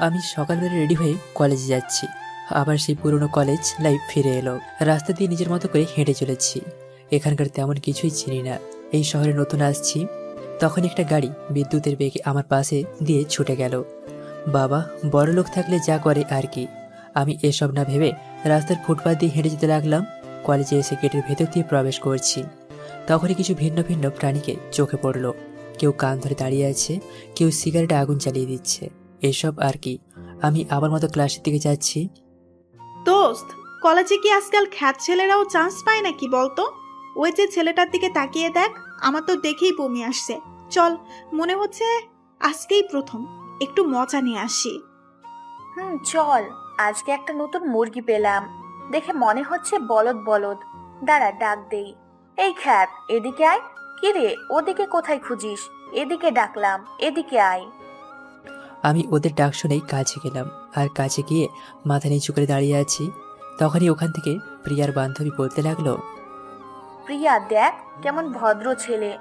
আমি সকালবেলা রেডি হয়ে কলেজে যাচ্ছি। আবার সেই পুরনো কলেজ লাইফ ফিরে এলো। রাস্তা দিয়ে নিজের মতো করে হেঁটে চলেছি। এখানকার তেমন কিছুই চিনি না। এই শহরে নতুন আসছি। তখন একটা গাড়ি বিদ্যুতের বেগে আমার পাশে দিয়ে ছুটে গেল। বাবা বড়লোক থাকলে যা করে আর কি। আমি এসব না ভেবে রাস্তার ফুটপাত দিয়ে হেঁটে যেতে লাগলাম। কলেজে এসে গেটের ভেতর দিয়ে প্রবেশ করছি। তখনই কিছু ভিন্ন ভিন্ন প্রাণীকে চোখে পড়লো। কেউ কান ধরে দাঁড়িয়ে আছে, কেউ সিগারেটে আগুন জ্বালিয়ে দিচ্ছে। এসব আর কি। আমি আবার মতো ক্লাসের দিকে যাচ্ছি। দোস্ত, কলেজে কি আজকাল খ্যাত ছেলেরাও চান্স পায় নাকি বলতো? ওই যে ছেলেটার দিকে তাকিয়ে দেখ, আমার তো দেখেই বমি আসছে। চল, মনে হচ্ছে আজকেই প্রথম, একটু মজা নিয়ে আসি। চল। আজকে একটা নতুন মুরগি পেলাম, দেখে মনে হচ্ছে বলদ বলদ। দাঁড়া, ডাক দেই। এই খ্যাত, এদিকে আয়। কিরে, ওদিকে কোথায় খুঁজিস? এদিকে ডাকলাম, এদিকে আয়। আমি ওদের ডাক শুনেই কাছে গেলাম। আর কাছে গিয়ে মাথা নিচু করে দাঁড়িয়ে আছি। তখনই ওখান থেকে প্রিয়ার বান্ধবী বলতে লাগলো, প্রিয়া, দেখ কেমন ভদ্র ছেলে।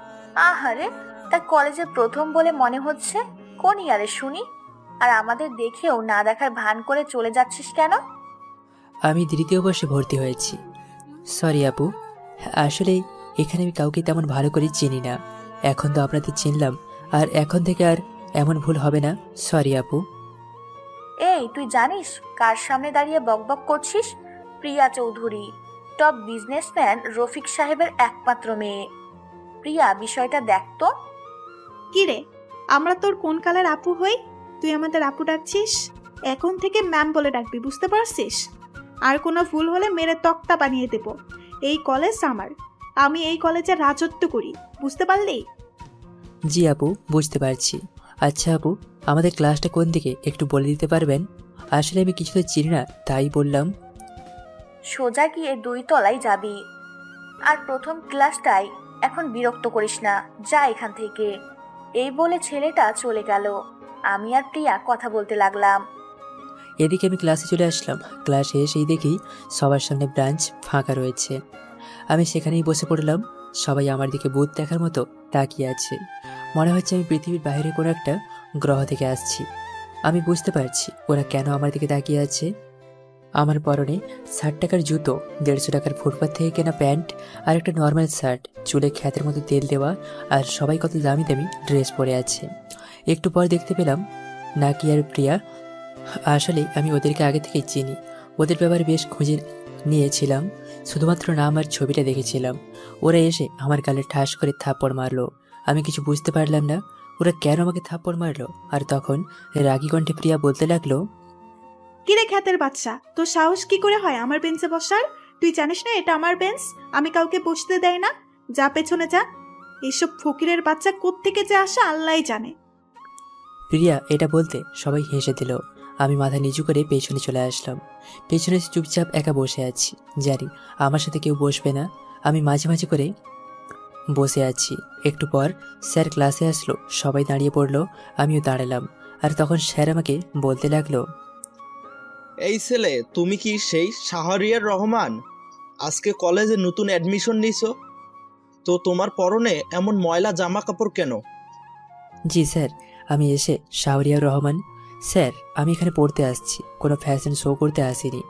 আহারে, তা কলেজের প্রথম বলে মনে হচ্ছে। কোন ইয়ারে শুনি? আর আমাদের দেখেও না দেখার ভান করে চলে যাচ্ছিস কেন? আমি দ্বিতীয় বর্ষে ভর্তি হয়েছি। সরি আপু, আসলে এখানে আমি কাউকে তেমন ভালো করে চিনি না। এখন তো আপনাদের চিনলাম, আর এখন থেকে আর এমন ভুল হবে না। সরি আপু। এই, তুই জানিস কার সামনে দাঁড়িয়ে বকবক করছিস? প্রিয়া চৌধুরী, টপ বিজনেসম্যান রফিক সাহেবের একমাত্র মেয়ে। প্রিয়া, বিষয়টা দেখ তো। কি রে, আমরা তোর কোন কালের আপু হই? তুই আমাদের আপু ডাকছিস? এখন থেকে ম্যাম বলে ডাকবি, বুঝতে পারছিস? আর কোনো ভুল হলে মেরে তক্তা বানিয়ে দেব। এই কলেজ আমার, আমি এই কলেজে রাজত্ব করি, বুঝতে পারলি? জি আপু, বুঝতে পারছি। আচ্ছা আপু, আমাদের ক্লাসটা কোন দিকে একটু বলে দিতে পারবেন? আসলে আমি কিছু তো চিনি না, তাই বললাম। সোজা গিয়ে 2 তলায় যাবি। আর প্রথম ক্লাসটাই। এখন বিরক্ত করিস না, যা এখান থেকে। এই বলে ছেলেটা চলে গেল। আমি আর প্রিয়া কথা বলতে লাগলাম। এদিকে আমি ক্লাসে চলে আসলাম। ক্লাসে এসেই দেখি সবার সামনে ব্রাঞ্চ ফাঁকা রয়েছে। আমি সেখানেই বসে পড়লাম। সবাই আমার দিকে ভূত দেখার মতো তাকিয়ে আছে। মনে হচ্ছে আমি পৃথিবীর বাইরে কোনো একটা গ্রহ থেকে আসছি। আমি বুঝতে পারছি ওরা কেন আমার দিকে তাকিয়ে আছে। আমার পরনে 60 টাকার জুতো, 150 টাকার ফুটপাথ থেকে কেনা প্যান্ট, আর একটা নর্মাল শার্ট, চুলে খ্যাতের মতো তেল দেওয়া, আর সবাই কত দামি দামি ড্রেস পরে আছে। একটু পর দেখতে পেলাম নাকি আর প্রিয়া। আসলে আমি ওদেরকে আগে থেকেই চিনি। ওদের ব্যাপারে বেশ খুঁজে নিয়েছিলাম। শুধুমাত্র নাম আর ছবিটা দেখেছিলাম। ওরা এসে আমার গালে ঠাস করে থাপ্পড় মারলো। আমি কিছু বুঝতে পারলাম না ওরা কেন আমাকে থাপ্পড় মারলো। আর তখন রাগী কণ্ঠে প্রিয়া বলতে লাগলো, কি রে খ্যাতের বাচ্চা, তোর সাহস কি করে হয় আমার বেঞ্চে বসার? তুই জানিস না এটা আমার বেঞ্চ? আমি কাউকে বসতে দেয় না। যা পেছনে যা। এইসব ফকিরের বাচ্চা কোত্থেকে যে আসে আল্লাহই জানে। প্রিয়া এটা বলতে সবাই হেসে দিল। আমি মাথা নিচু করে পেছনে চলে আসলাম। পেছনে চুপচাপ একা বসে আছি। জানি আমার সাথে কেউ বসবে না। আমি মাঝে মাঝে করে বসে আছি। একটু পর স্যার ক্লাসে আসলো। সবাই দাঁড়িয়ে পড়লো, আমিও দাঁড়ালাম। আর তখন স্যার আমাকে বলতে লাগলো, এই ছেলে, তুমি কি সেই শাহরিয়ার রহমান? আজকে কলেজে নতুন অ্যাডমিশন নিছো? তো তোমার পরনে এমন ময়লা জামা কাপড় কেন? জি স্যার, আমি এসে শাহরিয়ার রহমান। স্যার, আমি এখানে পড়তে আসছি, কোনো ফ্যাশন শো করতে আসিনি।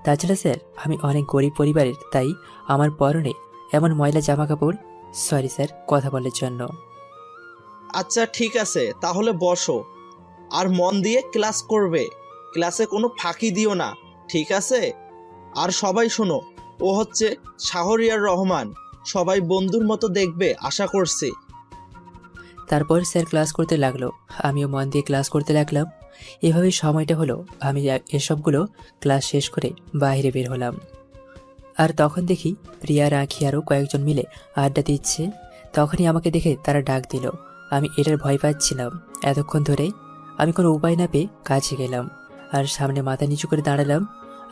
তাছাড়া স্যার, আমি অনেক গরিব পরিবারের, তাই আমার পরনে এমন ময়লা জামা কাপড়। সরি স্যার কথা বলার জন্য। আচ্ছা ঠিক আছে, তাহলে বসো। আর মন দিয়ে ক্লাস করবে। ক্লাসে কোনো ফাঁকি দিও না, ঠিক আছে? আর সবাই শোনো, ও হচ্ছে শাহরিয়ার রহমান। সবাই বন্ধুর মতো দেখবে আশা করছি। তারপর স্যার ক্লাস করতে লাগলো। আমিও মন দিয়ে ক্লাস করতে লাগলাম। এভাবেই সময়টা হলো। আমি এসবগুলো ক্লাস শেষ করে বাইরে বের হলাম। আর তখন দেখি প্রিয়া, রাখি আরও কয়েকজন মিলে আড্ডা দিচ্ছে। তখনই আমাকে দেখে তারা ডাক দিল। আমি এটার ভয় পাচ্ছিলাম এতক্ষণ ধরে। আমি কোনো উপায় না পেয়ে কাছে গেলাম আর সামনে মাথা নিচু করে দাঁড়ালাম।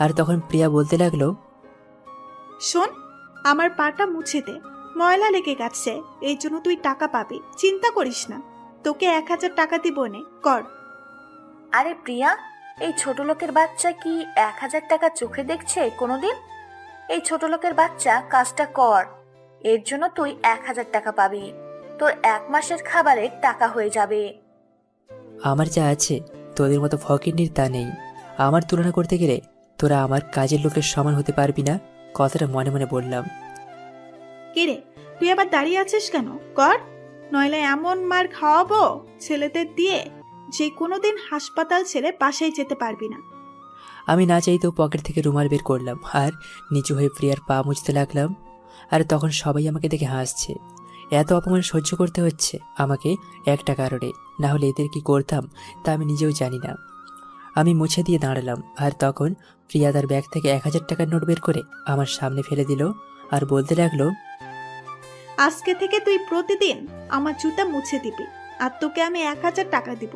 আর তখন প্রিয়া বলতে লাগলো, শোন, আমার পাটা মুছে দে, ময়লা লেগে গেছে। এই জন্য তুই টাকা পাবি, চিন্তা করিস না। তোকে 1000 টাকা দিব নে, কর। আরে প্রিয়া, এই ছোট লোকের বাচ্চা কি 1000 টাকা চোখে দেখছে কোনোদিন? এই ছোট লোকের বাচ্চা, কাজটা কর। এর জন্য তুই 1000 টাকা পাবি। তোর 1 মাসের খাবারের টাকা হয়ে যাবে। আমার যা আছে তোদের মতো ফকিন্নির তা নেই। আমার তুলনা করতে গেলে তোরা আমার কাজের লোকের সমান হতে পারবি না। কথাটা মনে মনে বললাম। কিরে, তুই আবার দাঁড়িয়ে আছিস কেন? কর, নইলে এমন মার খাওয়াবো ছেলেদের দিয়ে যে কোনোদিন হাসপাতাল ছেড়ে বাসায় যেতে পারবি না। আমি না চাইতেও পকেট থেকে রুমাল বের করলাম আর নিচু হয়ে প্রিয়ার পা মুছতে লাগলাম। আর তখন সবাই আমাকে দেখে হাসছে। এত অপমান সহ্য করতে হচ্ছে আমাকে একটা কারণে, না হলে এদের কি করতাম তা আমি নিজেও জানি না। আমি মুছে দিয়ে দাঁড়ালাম আর তখন প্রিয়া তার ব্যাগ থেকে 1000 টাকার নোট বের করে আমার সামনে ফেলে দিল আর বলতে লাগলো, আজকে থেকে তুই প্রতিদিন আমার জুতা মুছে দিবি, আর তোকে আমি 1000 টাকা দিব।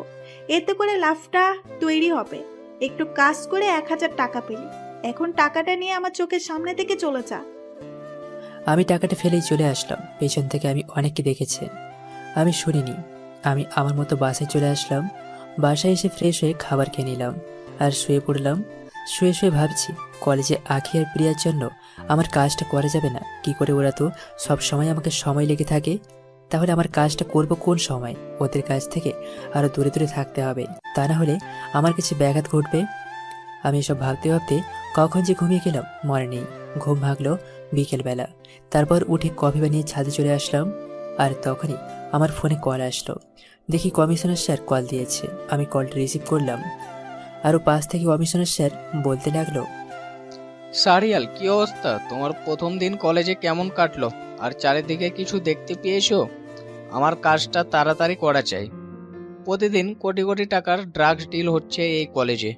এতে করে লাভটা তৈরি হবে। একটু কাজ করে 1000 টাকা পেলি। এখন টাকাটা নিয়ে আমার চোখের সামনে থেকে চলে যা। আমি টাকাটা ফেলেই চলে আসলাম। পেছন থেকে আমি অনেককে দেখেছি, আমি শুনিনি। আমি আমার মতো বাসায় চলে আসলাম। বাসায় এসে ফ্রেশ হয়ে খাবার খেয়ে নিলাম আর শুয়ে পড়লাম। শুয়ে শুয়ে ভাবছি, কলেজে আখি আর প্রিয়ার জন্য আমার কাজটা করা যাবে না কি করে? ওরা তো সব সময় আমাকে সময় লেগে থাকে। তাহলে আমার কাজটা করব কোন সময়? ওদের কাছ থেকে আরও দূরে দূরে থাকতে হবে, তা না হলে আমার কিছু ব্যাঘাত ঘটবে। আমি এসব ভাবতে ভাবতে কখন যে ঘুমিয়ে গেলাম মনে নেই। ঘুম ভাগলো বিকেলবেলা। তারপর উঠে কফি বানিয়ে ছাদে চলে আসলাম। আর তখনই আমার ফোনে কল আসলো। দেখি কমিশনার স্যার কল দিয়েছে। আমি কলটা রিসিভ করলাম। আরও পাশ থেকে কমিশনার স্যার বলতে লাগলো, সারিয়াল, কি অবস্থা তোমার? প্রথম দিন কলেজে কেমন কাটলো? আর চারিদিকে কিছু দেখতে পেয়েছো? আমার কাজটা তাড়াতাড়ি করা চাই। প্রতিদিন কোটি কোটি টাকার ড্রাগস ডিল হচ্ছে এই কলেজে।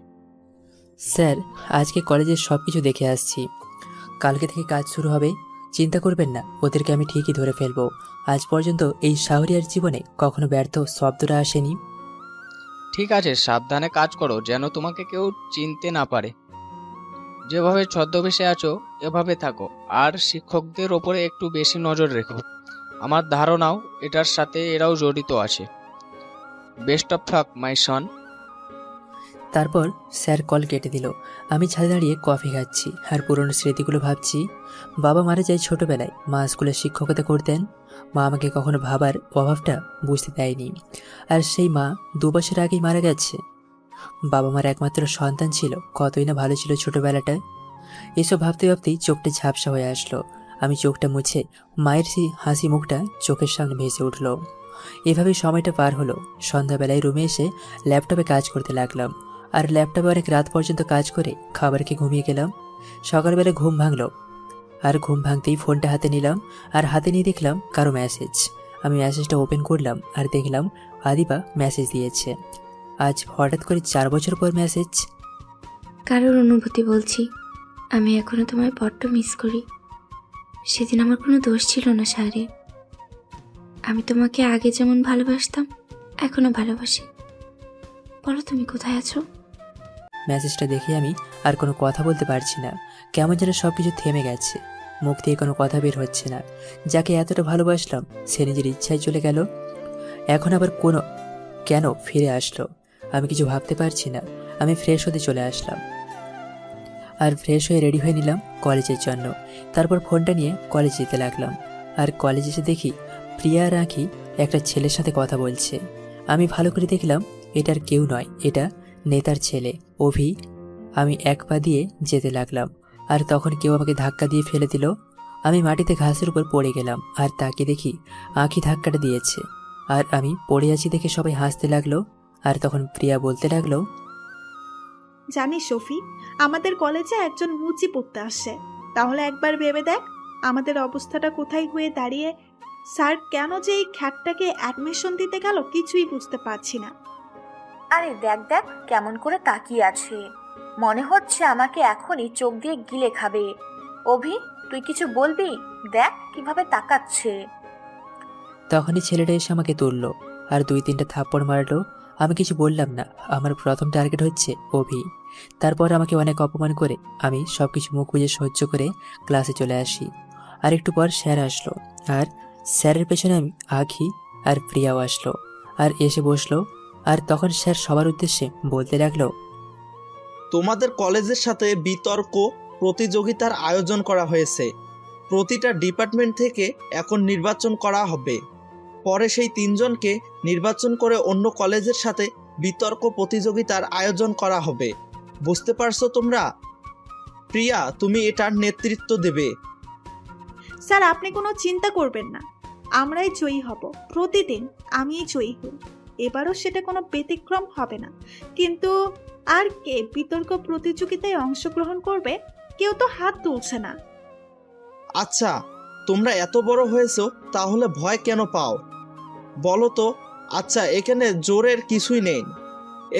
স্যার আজকে কলেজের সব কিছু দেখে আসছি। কালকে থেকে কাজ শুরু হবে। চিন্তা করবেন না, ওদেরকে আমি ঠিকই ধরে ফেলবো। আজ পর্যন্ত এই শাহরিয়ার জীবনে কখনো ব্যর্থ শব্দটা আসেনি। ঠিক আছে, সাবধানে কাজ করো যেন তোমাকে কেউ চিনতে না পারে। যেভাবে ছদ্মবেশে আছো এভাবে থাকো, আর শিক্ষকদের ওপরে একটু বেশি নজর রেখো। আমার ধারণাও এটার সাথে এরাও জড়িত আছে। বেস্ট অফ লাক মাই সন। তারপর স্যার কল কেটে দিল। আমি ছাদে দাঁড়িয়ে কফি খাচ্ছি আর পুরনো স্মৃতিগুলো ভাবছি। বাবা মারা যায় ছোটবেলায়, মা স্কুলে শিক্ষকতা করতেন। মা আমাকে কখনো ভাবার অভাবটা বুঝতে দেয়নি। আর সেই মা 2 বছর আগেই মারা গেছে। বাবা মার একমাত্র সন্তান ছিল, কতই না ভালো ছিল ছোটবেলাটা। এসব ভাবতে ভাবতেই চোখটা ঝাপসা হয়ে আসলো। আমি চোখটা মুছে মায়ের সেই হাসি মুখটা চোখের সামনে ভেসে উঠল। এভাবে সময়টা পার হলো। সন্ধ্যাবেলায় রুমে এসে ল্যাপটপে কাজ করতে লাগলাম। আর ল্যাপটপে অনেক রাত পর্যন্ত কাজ করে খাবার খেয়ে ঘুমিয়ে গেলাম। সকালবেলা ঘুম ভাঙলো। আর ঘুম ভাঙতেই ফোনটা হাতে নিলাম আর হাতে নিয়ে দেখলাম কারো মেসেজ। আমি মেসেজটা ওপেন করলাম আর দেখলাম আদিবা মেসেজ দিয়েছে। আজ হঠাৎ করে 4 বছর পর মেসেজ। কারোর অনুভূতি বলছি, আমি এখনো তোমায় বড্ড মিস করি। সেদিন আমার কোনো দোষ ছিল না সারে। আমি তোমাকে আগে যেমন ভালোবাসতাম এখনো ভালোবাসি। বলো তুমি কোথায় আছো? মেসেজটা দেখে আমি আর কোনো কথা বলতে পারছি না। কেমন যেন সব কিছু থেমে গেছে। মুখ দিয়ে কোনো কথা বের হচ্ছে না। যাকে এতটা ভালোবাসলাম সে নিজের ইচ্ছায় চলে গেল। এখন আবার কেন ফিরে আসলো আমি কিছু ভাবতে পারছি না। আমি ফ্রেশ হতে চলে আসলাম আর ফ্রেশ হয়ে রেডি হয়ে নিলাম কলেজের জন্য। তারপর ফোনটা নিয়ে কলেজ যেতে লাগলাম। আর কলেজ এসে দেখি প্রিয়া আর আঁখি একটা ছেলের সাথে কথা বলছে। আমি ভালো করে দেখলাম এটার কেউ নয়, এটা নেতার ছেলে অভি। আমি এক পা দিয়ে যেতে লাগলাম আর তখন কেউ আমাকে ধাক্কা দিয়ে ফেলে দিল। আমি মাটিতে ঘাসের উপর পড়ে গেলাম আর তাকে দেখি আঁখি ধাক্কাটা দিয়েছে। আর আমি পড়ে আছি দেখে সবাই হাসতে লাগলো। আর তখন প্রিয়া বলতে লাগলো, জানিস শফি, আমাদের কলেজে একজন মুচি পড়তে আসছে। তাহলে একবার ভেবে দেখ আমাদের অবস্থাটা কোথায় হয়ে দাঁড়িয়ে। স্যার কেন যে এই খ্যাটটাকে অ্যাডমিশন দিতে গেল কিছুই বুঝতে পারছি না। আরে দেখ দেখ কেমন করে তাকিয়ে আছে, মনে হচ্ছে আমাকে এখনই চোখ দিয়ে গিলে খাবে। অভি, তুই কিছু বলবি? দেখ কিভাবে তাকাচ্ছে। তখনই ছেলেটা এসে আমাকে তুললো আর 2-3টা থাপ্পড় মারলো। আমি কিছু বললাম না। আমার প্রথম টার্গেট হচ্ছে অভি। তারপর আমাকে অনেক অপমান করে আমি সব কিছু মুখ বুজে সহ্য করে ক্লাসে চলে আসি। আর একটু পর স্যার আসলো আর স্যারের পেছনে আমি আঁখি আর প্রিয়াও আসলো আর এসে বসলো। আর তখন স্যার সবার উদ্দেশ্যে বলতে লাগলো, তোমাদের কলেজের সাথে বিতর্ক প্রতিযোগিতার আয়োজন করা হয়েছে। প্রতিটা ডিপার্টমেন্ট থেকে এখন নির্বাচন করা হবে। পরে সেই 3 জনকে নির্বাচন করে অন্য কলেজের সাথে বিতর্ক প্রতিযোগিতার আয়োজন করা হবে। বুঝতে পারছো তোমরা? প্রিয়া, তুমি এটার নেতৃত্ব দেবে। স্যার, আপনি কোনো চিন্তা করবেন না, আমরাই জয়ী হব। প্রতিদিন আমিই জয়ী হই, এবারও সেটা কোনো ব্যতিক্রম হবে না। কিন্তু আর কে বিতর্ক প্রতিযোগিতায় অংশগ্রহণ করবে? কেউ তো হাত তুলছে না। আচ্ছা, তোমরা এত বড় হয়েছো, তাহলে ভয় কেন পাও বলো তো? আচ্ছা, এখানে জোরের কিছুই নেই।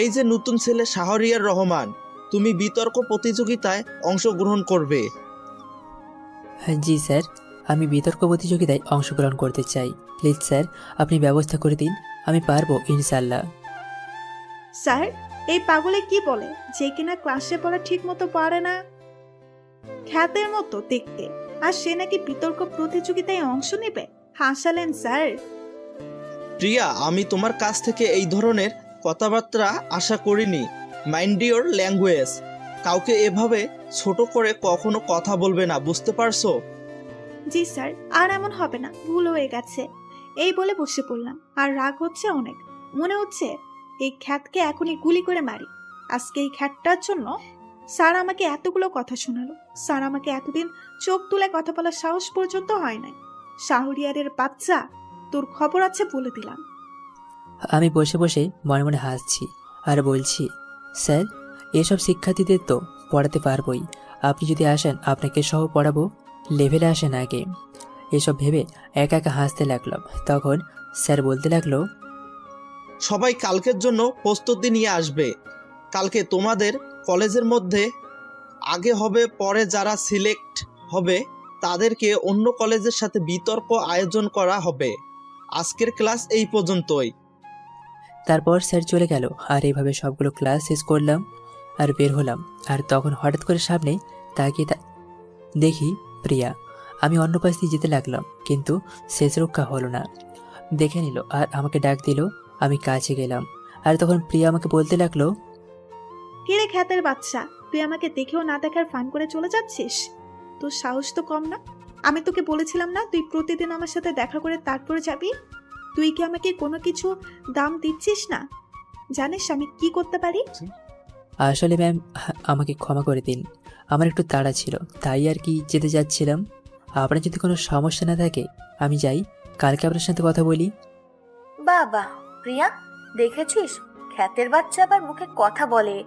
এই যে নতুন ছেলে শাহরিয়ার রহমান, তুমি বিতর্ক প্রতিযোগিতায় অংশগ্রহণ করবে। জি স্যার, আমি বিতর্ক প্রতিযোগিতায় অংশগ্রহণ করতে চাই। প্লিজ স্যার, আপনি ব্যবস্থা করে দিন, আমি পারবো ইনশাল্লাহ। স্যার, এই পাগলে কি বলে যে কিনা ক্লাসে পড়া ঠিক মতো পারে না, খ্যাতের মতো দেখতে, আর সে নাকি বিতর্ক প্রতিযোগিতায় অংশ নেবে? হাসালেন স্যার। প্রিয়া, আমি তোমার কাছ থেকে এই ধরনের কথাবার্তা আশা করিনি। Mind your language. কাউকে এভাবে ছোট করে কখনো কথা বলবে না, বুঝতে পারছো? জি স্যার, আর এমন হবে না, ভুল হয়ে গেছে। এই বলে বসে পড়লাম, আর রাগ হচ্ছে অনেক। মনে হচ্ছে এই খ্যাতকে এখনই গুলি করে মারি। আজকে এই খ্যাতটার জন্য স্যার আমাকে এতগুলো কথা শোনালো। স্যার আমাকে এতদিন চোখ তুলে কথা বলার সাহস পর্যন্ত হয় নাই। শাহরিয়ারের বাচ্চা, তোর খবর আছে বলে দিলাম। আমি বসে বসে মনে মনে হাসছি আর বলছি, স্যার, এসব শিক্ষার্থীদের তো পড়াতে পারবই। আপনি যদি আসেন, আপনাকে সহ পড়াবো, লেভেলে আসেন আগে। এসব ভেবে একা একা হাসতে লাগলাম। তখন স্যার বলতে লাগলো, সবাই কালকের জন্য প্রস্তুতি নিয়ে আসবে। কালকে তোমাদের কলেজের মধ্যে আগে হবে, পরে যারা সিলেক্ট হবে তাদেরকে অন্য কলেজের সাথে বিতর্ক আয়োজন করা হবে। আজকের ক্লাস এই পর্যন্তই। তারপর স্যার চলে গেল। আর এইভাবে সবগুলো ক্লাস শেষ করলাম আর বের হলাম। আর তখন হঠাৎ করে সামনে তাকিয়ে দেখি প্রিয়া। আমি অন্য পাশ দিয়ে যেতে লাগলাম, কিন্তু শেষ রক্ষা হলো না। দেখে নিল আর আমাকে ডাক দিল। আমি কাছে গেলাম, আর তখন প্রিয়া আমাকে বলতে লাগলো, কিরে খ্যাতের বাচ্চা, তুই আমাকে দেখেও না দেখার ফান করে চলে যাচ্ছিস? তোর সাহস তো কম না। আমি তোকে বলেছিলাম না তুই প্রতিদিন আমার সাথে দেখা করে তারপরে যাবি? তুই কি আমাকে কোনো কিছু দাম দিচ্ছিস না? জানিস আমি কি করতে পারি? আসলে ম্যাম, আমাকে ক্ষমা করে দিন, আমার একটু তাড়া ছিল, তাই আর কি যেতে যাচ্ছিলাম। আপনার যদি কোনো সমস্যা না থাকে আমি যাই, কালকে আপনার সাথে কথা বলি। বাবা, প্রিয়া, দেখেছিস খ্যাতের বাচ্চা আবার মুখে কথা বলে।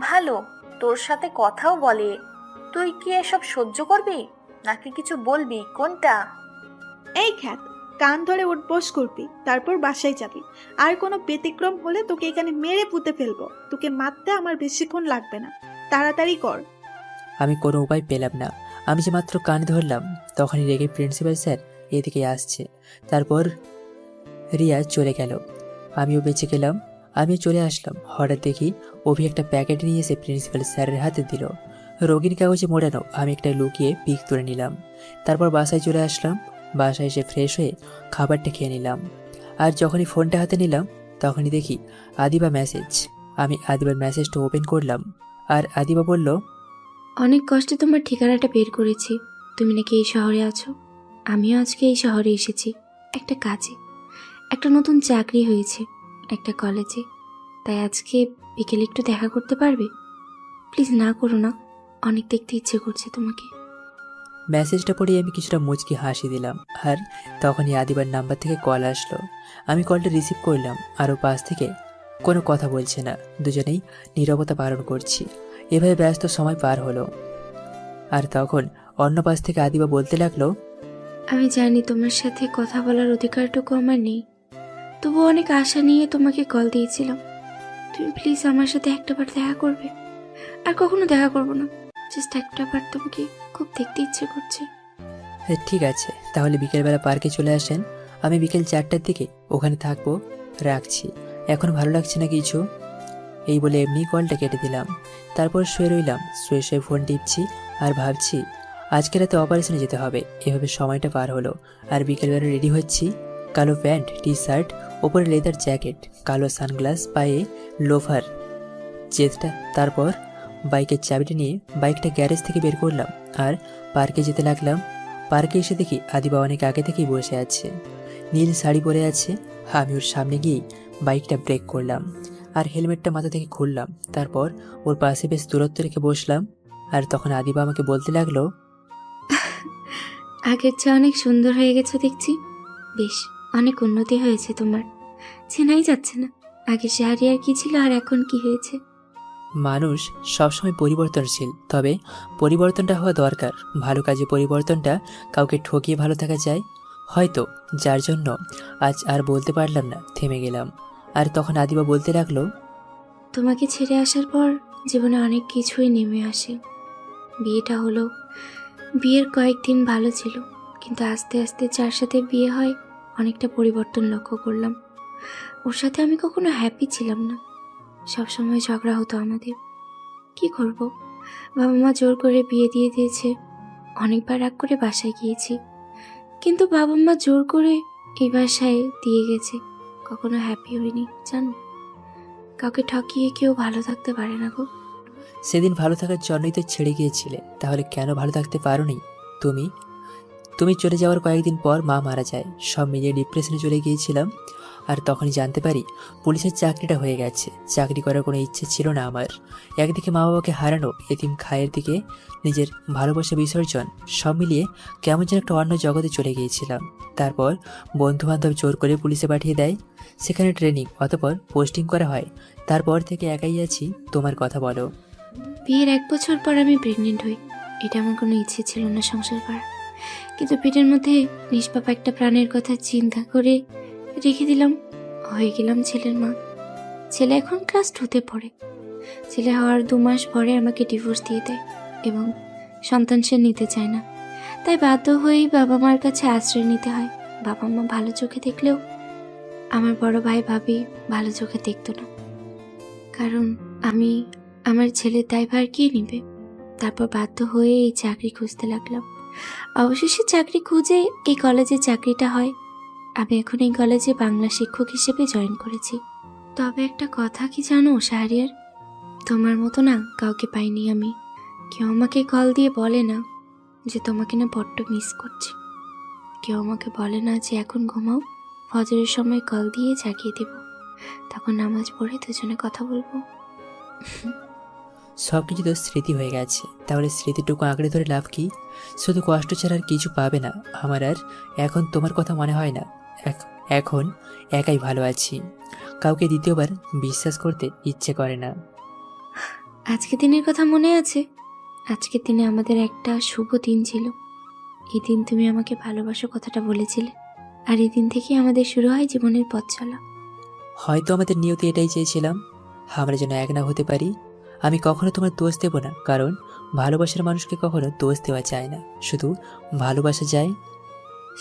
ভালো, তোর সাথে কথাও বলে। তুই কি এসব সহ্য করবি নাকি কিছু বলবি, কোনটা? এই খ্যাত, কান ধরে উঠবস করবি, তারপর বাসায় যাবি। আর কোনো ব্যতিক্রম হলে তোকে এখানে মেরে পুঁতে ফেলবো। তোকে মারতে আমার বেশিক্ষণ লাগবে না, তাড়াতাড়ি কর। আমি কোনো উপায় পেলাম না। আমি যে মাত্র কান ধরলাম, তখনই রেগে প্রিন্সিপাল স্যার এদিকে আসছে। তারপর রিয়া চলে গেল, আমিও বেঁচে গেলাম। আমিও চলে আসলাম। হঠাৎ দেখি অভি একটা প্যাকেট নিয়ে এসে প্রিন্সিপাল স্যারের হাতে দিল। রঙিন কাগজে মোড়ানো। আমি একটা লুকিয়ে পিক তুলে নিলাম। তারপর বাসায় চলে আসলাম। বাসায় এসে ফ্রেশ হয়ে খাবারটা খেয়ে নিলাম। আর যখনই ফোনটা হাতে নিলাম, তখনই দেখি আদিবা মেসেজ। আমি আদিবার মেসেজটা ওপেন করলাম, আর আদিবা বলল, অনেক কষ্টে তোমার ঠিকানাটা বের করেছি। তুমি নাকি এই শহরে আছো। আমিও আজকে এই শহরে এসেছি একটা কাজে। একটা নতুন চাকরি হয়েছে একটা কলেজে, তাই আজকে বিকেলে একটু দেখা করতে পারবে? প্লিজ না করো না, অনেক দেখতে ইচ্ছে করছে তোমাকে। মেসেজটা পড়ে আমি কিছুটা মুচকি হাসি দিলাম। আর তখনই আদিবার নাম্বার থেকে কল আসলো। আমি কলটা রিসিভ করলাম। আরও পাশ থেকে কোনো কথা বলছে না, দুজনেই নীরবতা পালন করছি। এভাবে ব্যস্ত সময় পার হলো। আর তখন অন্য পাশ থেকে আদিবা বলতে লাগলো, আমি জানি তোমার সাথে কথা বলার অধিকারটুকু আমার নেই, তবুও অনেক আশা নিয়ে তোমাকে কল দিয়েছিলাম। তুমি প্লিজ আমার সাথে একটাবার দেখা করবে? আর কখনো দেখা করবো না, জাস্ট একটাবার তোমাকে খুব দেখতে ইচ্ছে করছে। ঠিক আছে, তাহলে বিকেলবেলা পার্কে চলে আসেন। আমি বিকেল 4টার দিকে ওখানে থাকবো। রাখছি, এখন ভালো লাগছে না কিছু। এই বলে এমনি কলটা কেটে দিলাম। তারপর শুয়ে রইলাম। শুয়ে শুয়ে ফোন টিপছি আর ভাবছি আজকে রাতে অপারেশনে যেতে হবে। এভাবে সময়টা পার হলো। আর বিকেলবেলা রেডি হচ্ছি। কালো প্যান্ট, টি শার্ট, ওপরে লেদার জ্যাকেট, কালো সানগ্লাস, পায়ে লোফার, জেদটা। তারপর বাইকের চাবিটা নিয়ে বাইকটা গ্যারেজ থেকে বের করলাম আর পার্কে যেতে লাগলাম। পার্কে এসে দেখি আদিবা অনেক আগে থেকেই বসে আছে, নীল শাড়ি পরে আছে। আমি ওর সামনে গিয়েই বাইকটা ব্রেক করলাম। আর হেলমেটটা মাথা থেকে খুললাম। তারপর ওর পাশে বেশ দূরত্ব রেখে বসলাম। আর তখন আদিবা আমাকে বলতে লাগলো, আগের চেয়ে অনেক সুন্দর হয়ে গেছো দেখছি। বেশ, অনেক উন্নতি হয়েছে তোমার। চেনাই যাচ্ছে না আগে শাহরিয়ার কি ছিল আর এখন কি হয়েছে। মানুষ সবসময় পরিবর্তনশীল, তবে পরিবর্তনটা হওয়া দরকার। ভালো কাজে পরিবর্তনটা কাউকে ঠকিয়ে ভালো থাকা যায় হয়তো, যার জন্য আজ আর বলতে পারলাম না, থেমে গেলাম। আর তখন আদিবা বলতে লাগলো, তোমাকে ছেড়ে আসার পর জীবনে অনেক কিছুই নেমে আসে। বিয়েটা হলো, বিয়ের কয়েকদিন ভালো ছিল, কিন্তু আস্তে আস্তে যার সাথে বিয়ে হয় অনেকটা পরিবর্তন লক্ষ্য করলাম। ওর সাথে আমি কখনো হ্যাপি ছিলাম না, সবসময় ঝগড়া হতো আমাদের। কি করব, বাবা মা জোর করে বিয়ে দিয়ে দিয়েছে। অনেকবার রাগ করে বাসায় গিয়েছি, কিন্তু বাবা মা জোর করে এই বাসায় দিয়ে গেছে। কখনো হ্যাপি হইনি জানো। কাউকে ঠকিয়ে কেউ ভালো থাকতে পারে না গো। সেদিন ভালো থাকার জন্যই তো ছেড়ে গিয়েছিলে, তাহলে কেন ভালো থাকতে পারোনি? তুমি তুমি চলে যাওয়ার কয়েকদিন পর মা মারা যায়। সব মিলিয়ে ডিপ্রেশনে চলে গিয়েছিলাম। আর তখনই জানতে পারি পুলিশের চাকরিটা হয়ে গেছে। চাকরি করার কোনো ইচ্ছে ছিল না আমার। একদিকে মা বাবাকে হারানো, এতিম খায়ের দিকে নিজের ভালোবাসা বিসর্জন, সব মিলিয়ে কেমন যেন একটা অন্য জগতে চলে গিয়েছিলাম। তারপর বন্ধুবান্ধব জোর করে পুলিশে পাঠিয়ে দেয়, সেখানে ট্রেনিং, অতঃপর পোস্টিং করা হয়। তারপর থেকে একাই আছি। তোমার কথা বলো। বিয়ের 1 বছর পর আমি প্রেগনেন্ট হই। এটা আমার কোনো ইচ্ছে ছিল না সংসার করার, কিন্তু পেটের মধ্যে নিষ্পাপ একটা প্রাণের কথা চিন্তা করে রেখে দিলাম। হয়ে গেলাম ছেলের মা। ছেলে এখন ক্লাস 2তে পড়ে। ছেলে হওয়ার 2 মাস পরে আমাকে ডিভোর্স দিয়ে দেয় এবং সন্তান সে নিতে চায় না। তাই বাধ্য হয়েই বাবা মার কাছে আশ্রয় নিতে হয়। বাবা মা ভালো চোখে দেখলেও আমার বড় ভাই ভাবি ভালো চোখে দেখতো না, কারণ আমি আমার ছেলের দায়ভার কে নিবে। তারপর বাধ্য হয়ে এই চাকরি খুঁজতে লাগলাম। অবশেষে চাকরি খুঁজে এই কলেজে চাকরিটা হয়। আমি এখন এই কলেজে বাংলা শিক্ষক হিসেবে জয়েন করেছি। তবে একটা কথা কি জানো শাহরিয়ার, তোমার মতো না কাউকে পাইনি আমি। কেউ আমাকে কল দিয়ে বলে না যে তোমাকে না বড্ড মিস করছি। কেউ আমাকে বলে না যে এখন ঘুমাও, ফজরের সময় কল দিয়ে জাগিয়ে দেব, তখন নামাজ পড়ে দুজনে কথা বলবো। সব কিছু তো স্মৃতি হয়ে গেছে, তাহলে স্মৃতিটুকু আঁকড়ে ধরে লাভ কি? শুধু কষ্ট ছাড়া আর কিছু পাবে না। আমার আর এখন তোমার কথা মনে হয় না। এখন একাই ভালো আছি। কাউকে দ্বিতীয়বার বিশ্বাস করতে ইচ্ছে করে না। আজকে দিনের কথা মনে আছে? আজকের দিনে আমাদের একটা শুভ দিন ছিল। এই দিন তুমি আমাকে ভালোবাসো কথাটা বলেছিলে, আর এই দিন থেকেই আমাদের শুরু হয় জীবনের পথ চলা। হয়তো আমাদের নিয়তি এটাই চেয়েছিলাম, আমরা যেন এক না হতে পারি। আমি কখনো তোমার দোষ দেব না, কারণ ভালোবাসার মানুষকে কখনো দোষ দেওয়া যায় না, শুধু ভালোবাসা যায়।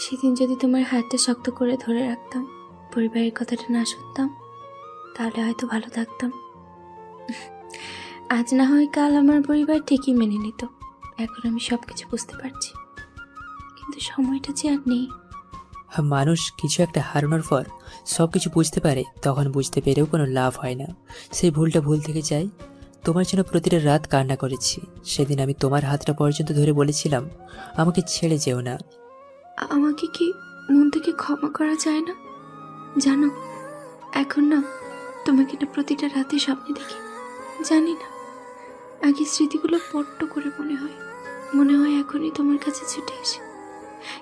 সেদিন যদি তোমার হাতটা শক্ত করে ধরে রাখতাম, পরিবারের কথাটা না শুনতাম, তাহলে হয়তো ভালো থাকতাম। আজ না হয় কাল আমার পরিবার ঠিকই মেনে নিত। এখন আমি সব কিছু বুঝতে পারছি, কিন্তু সময়টা যে আর নেই। মানুষ কিছু একটা হারানোর পর সব কিছু বুঝতে পারে, তখন বুঝতে পেরেও কোনো লাভ হয় না। সেই ভুলটা ভুল থেকে যায়। তোমার জন্য প্রতিটা রাত কান্না করেছি। সেদিন আমি তোমার হাতটা পর্যন্ত ধরে বলেছিলাম, আমাকে ছেড়ে যেও না। আমাকে কি মন থেকে ক্ষমা করা যায় না? জানো, এখন না তোমাকে না প্রতিটা রাতে স্বপ্নে দেখি। জানি না, আগে স্মৃতিগুলো বড্ড করে মনে হয় এখনই তোমার কাছে ছুটে এসে।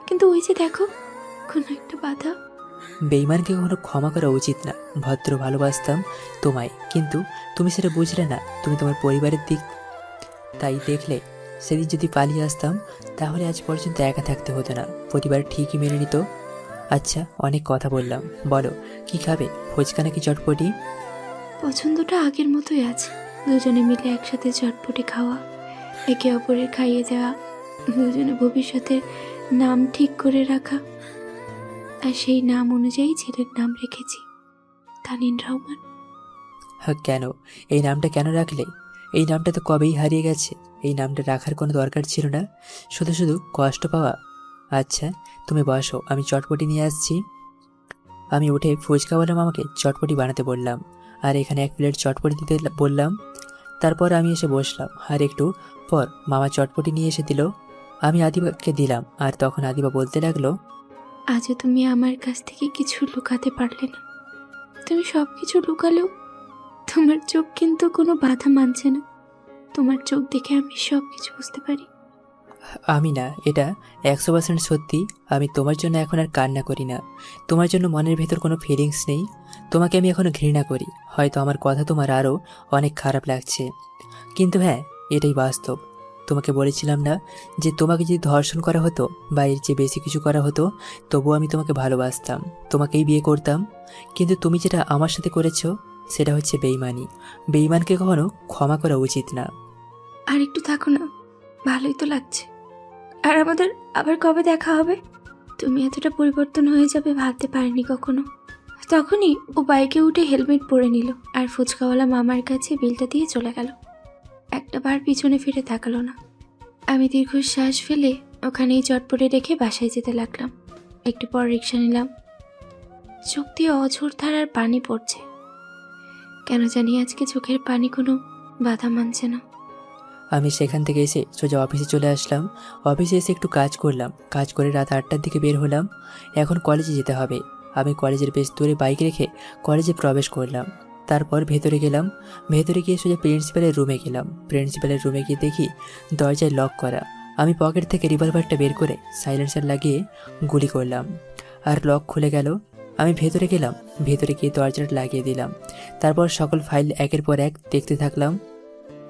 কিন্তু ওই যে দেখো, কোনো একটা বাধা। বেঈমানকে কখনো ক্ষমা করা উচিত না। ভদ্র ভালোবাসতাম তোমায়, কিন্তু তুমি সেটা বুঝলে না। তুমি তোমার পরিবারের দিক তাই দেখলে। সেদিন যদি পালিয়ে আসতাম, তাহলে আজ পর্যন্ত একা থাকতে হতো না। পরিবার ঠিকই মেনে নিত। আচ্ছা, অনেক কথা বললাম, বলো কি খাবে? ফুচকা নাকি চটপটি? পছন্দটা আগের মতোই আছে। দুজনে মিলে একসাথে চটপটি খাওয়া, একে অপরের খাইয়ে দেওয়া, দুজনে ভবিষ্যতের নাম ঠিক করে রাখা। আর সেই নাম অনুযায়ী ছেলের নাম রেখেছি তানিন রহমান। হ্যাঁ, কেন এই নামটা কেন রাখলে? এই নামটা তো কবেই হারিয়ে গেছে। এই নামটা রাখার কোনো দরকার ছিল না, শুধু শুধু কষ্ট পাওয়া। আচ্ছা তুমি বসো, আমি চটপটি নিয়ে আসছি। আমি উঠে ফুচকাওয়ালা মামাকে চটপটি বানাতে বললাম, আর এখানে 1 প্লেট চটপটি দিতে বললাম। তারপর আমি এসে বসলাম, আর একটু পর মামা চটপটি নিয়ে এসে দিল। আমি আদিবাকে দিলাম, আর তখন আদিবা বলতে লাগলো, আজও তুমি আমার কাছ থেকে কিছু লুকাতে পারলে না। তুমি সব কিছু লুকালেও তোমার চোখ কিন্তু কোনো বাধা মানছে না। তোমার চোখ দেখে আমি সব কিছু বুঝতে পারি। আমি না, এটা 100% সত্যি। আমি তোমার জন্য এখন আর কান্না করি না। তোমার জন্য মনের ভেতর কোনো ফিলিংস নেই। তোমাকে আমি এখনো ঘৃণা করি। হয়তো আমার কথা তোমার আরও অনেক খারাপ লাগছে, কিন্তু হ্যাঁ, এটাই বাস্তব। তোমাকে বলেছিলাম না যে তোমাকে যদি ধর্ষণ করা হতো বা এর চেয়ে বেশি কিছু করা হতো, তবুও আমি তোমাকে ভালোবাসতাম, তোমাকেই বিয়ে করতাম। কিন্তু তুমি যেটা আমার সাথে করেছো সেটা হচ্ছে বেইমানি। বেইমানকে কখনো ক্ষমা করা উচিত না। আর একটু থাকো না, ভালোই তো লাগছে। আর আমাদের আবার কবে দেখা হবে? তুমি এতটা পরিবর্তন হয়ে যাবে ভাবতে পারিনি কখনো। তখনই ও বাইকে উঠে হেলমেট পরে নিল আর ফুচকাওয়ালা মামার কাছে বিলটা দিয়ে চলে গেল। একটা বার পিছনে ফিরে তাকালো না। আমি দীর্ঘশ্বাস ফেলে ওখানেই চটপটে রেখে বাসায় যেতে লাগলাম। একটু পর রিক্সা নিলাম। চোখ দিয়ে অঝোর ধারার পানি পড়ছে। কেন জানি আজকে চোখের পানি কোনো বাধা মানছে না। আমি সেখান থেকে এসে সোজা অফিসে চলে আসলাম। অফিসে এসে একটু কাজ করলাম। কাজ করে রাত 8টার দিকে বের হলাম। এখন কলেজে যেতে হবে। আমি কলেজের বেশ দূরে বাইক রেখে কলেজে প্রবেশ করলাম। তারপর ভেতরে গেলাম। ভেতরে গিয়ে সোজা প্রিন্সিপালের রুমে গেলাম। প্রিন্সিপালের রুমে গিয়ে দেখি দরজায় লক করা। আমি পকেট থেকে রিভলভারটা বের করে সাইলেন্সার লাগিয়ে গুলি করলাম, আর লক খুলে গেল। আমি ভেতরে গেলাম। ভেতরে গিয়ে দরজাটা লাগিয়ে দিলাম। তারপর সকল ফাইল একের পর এক দেখতে থাকলাম,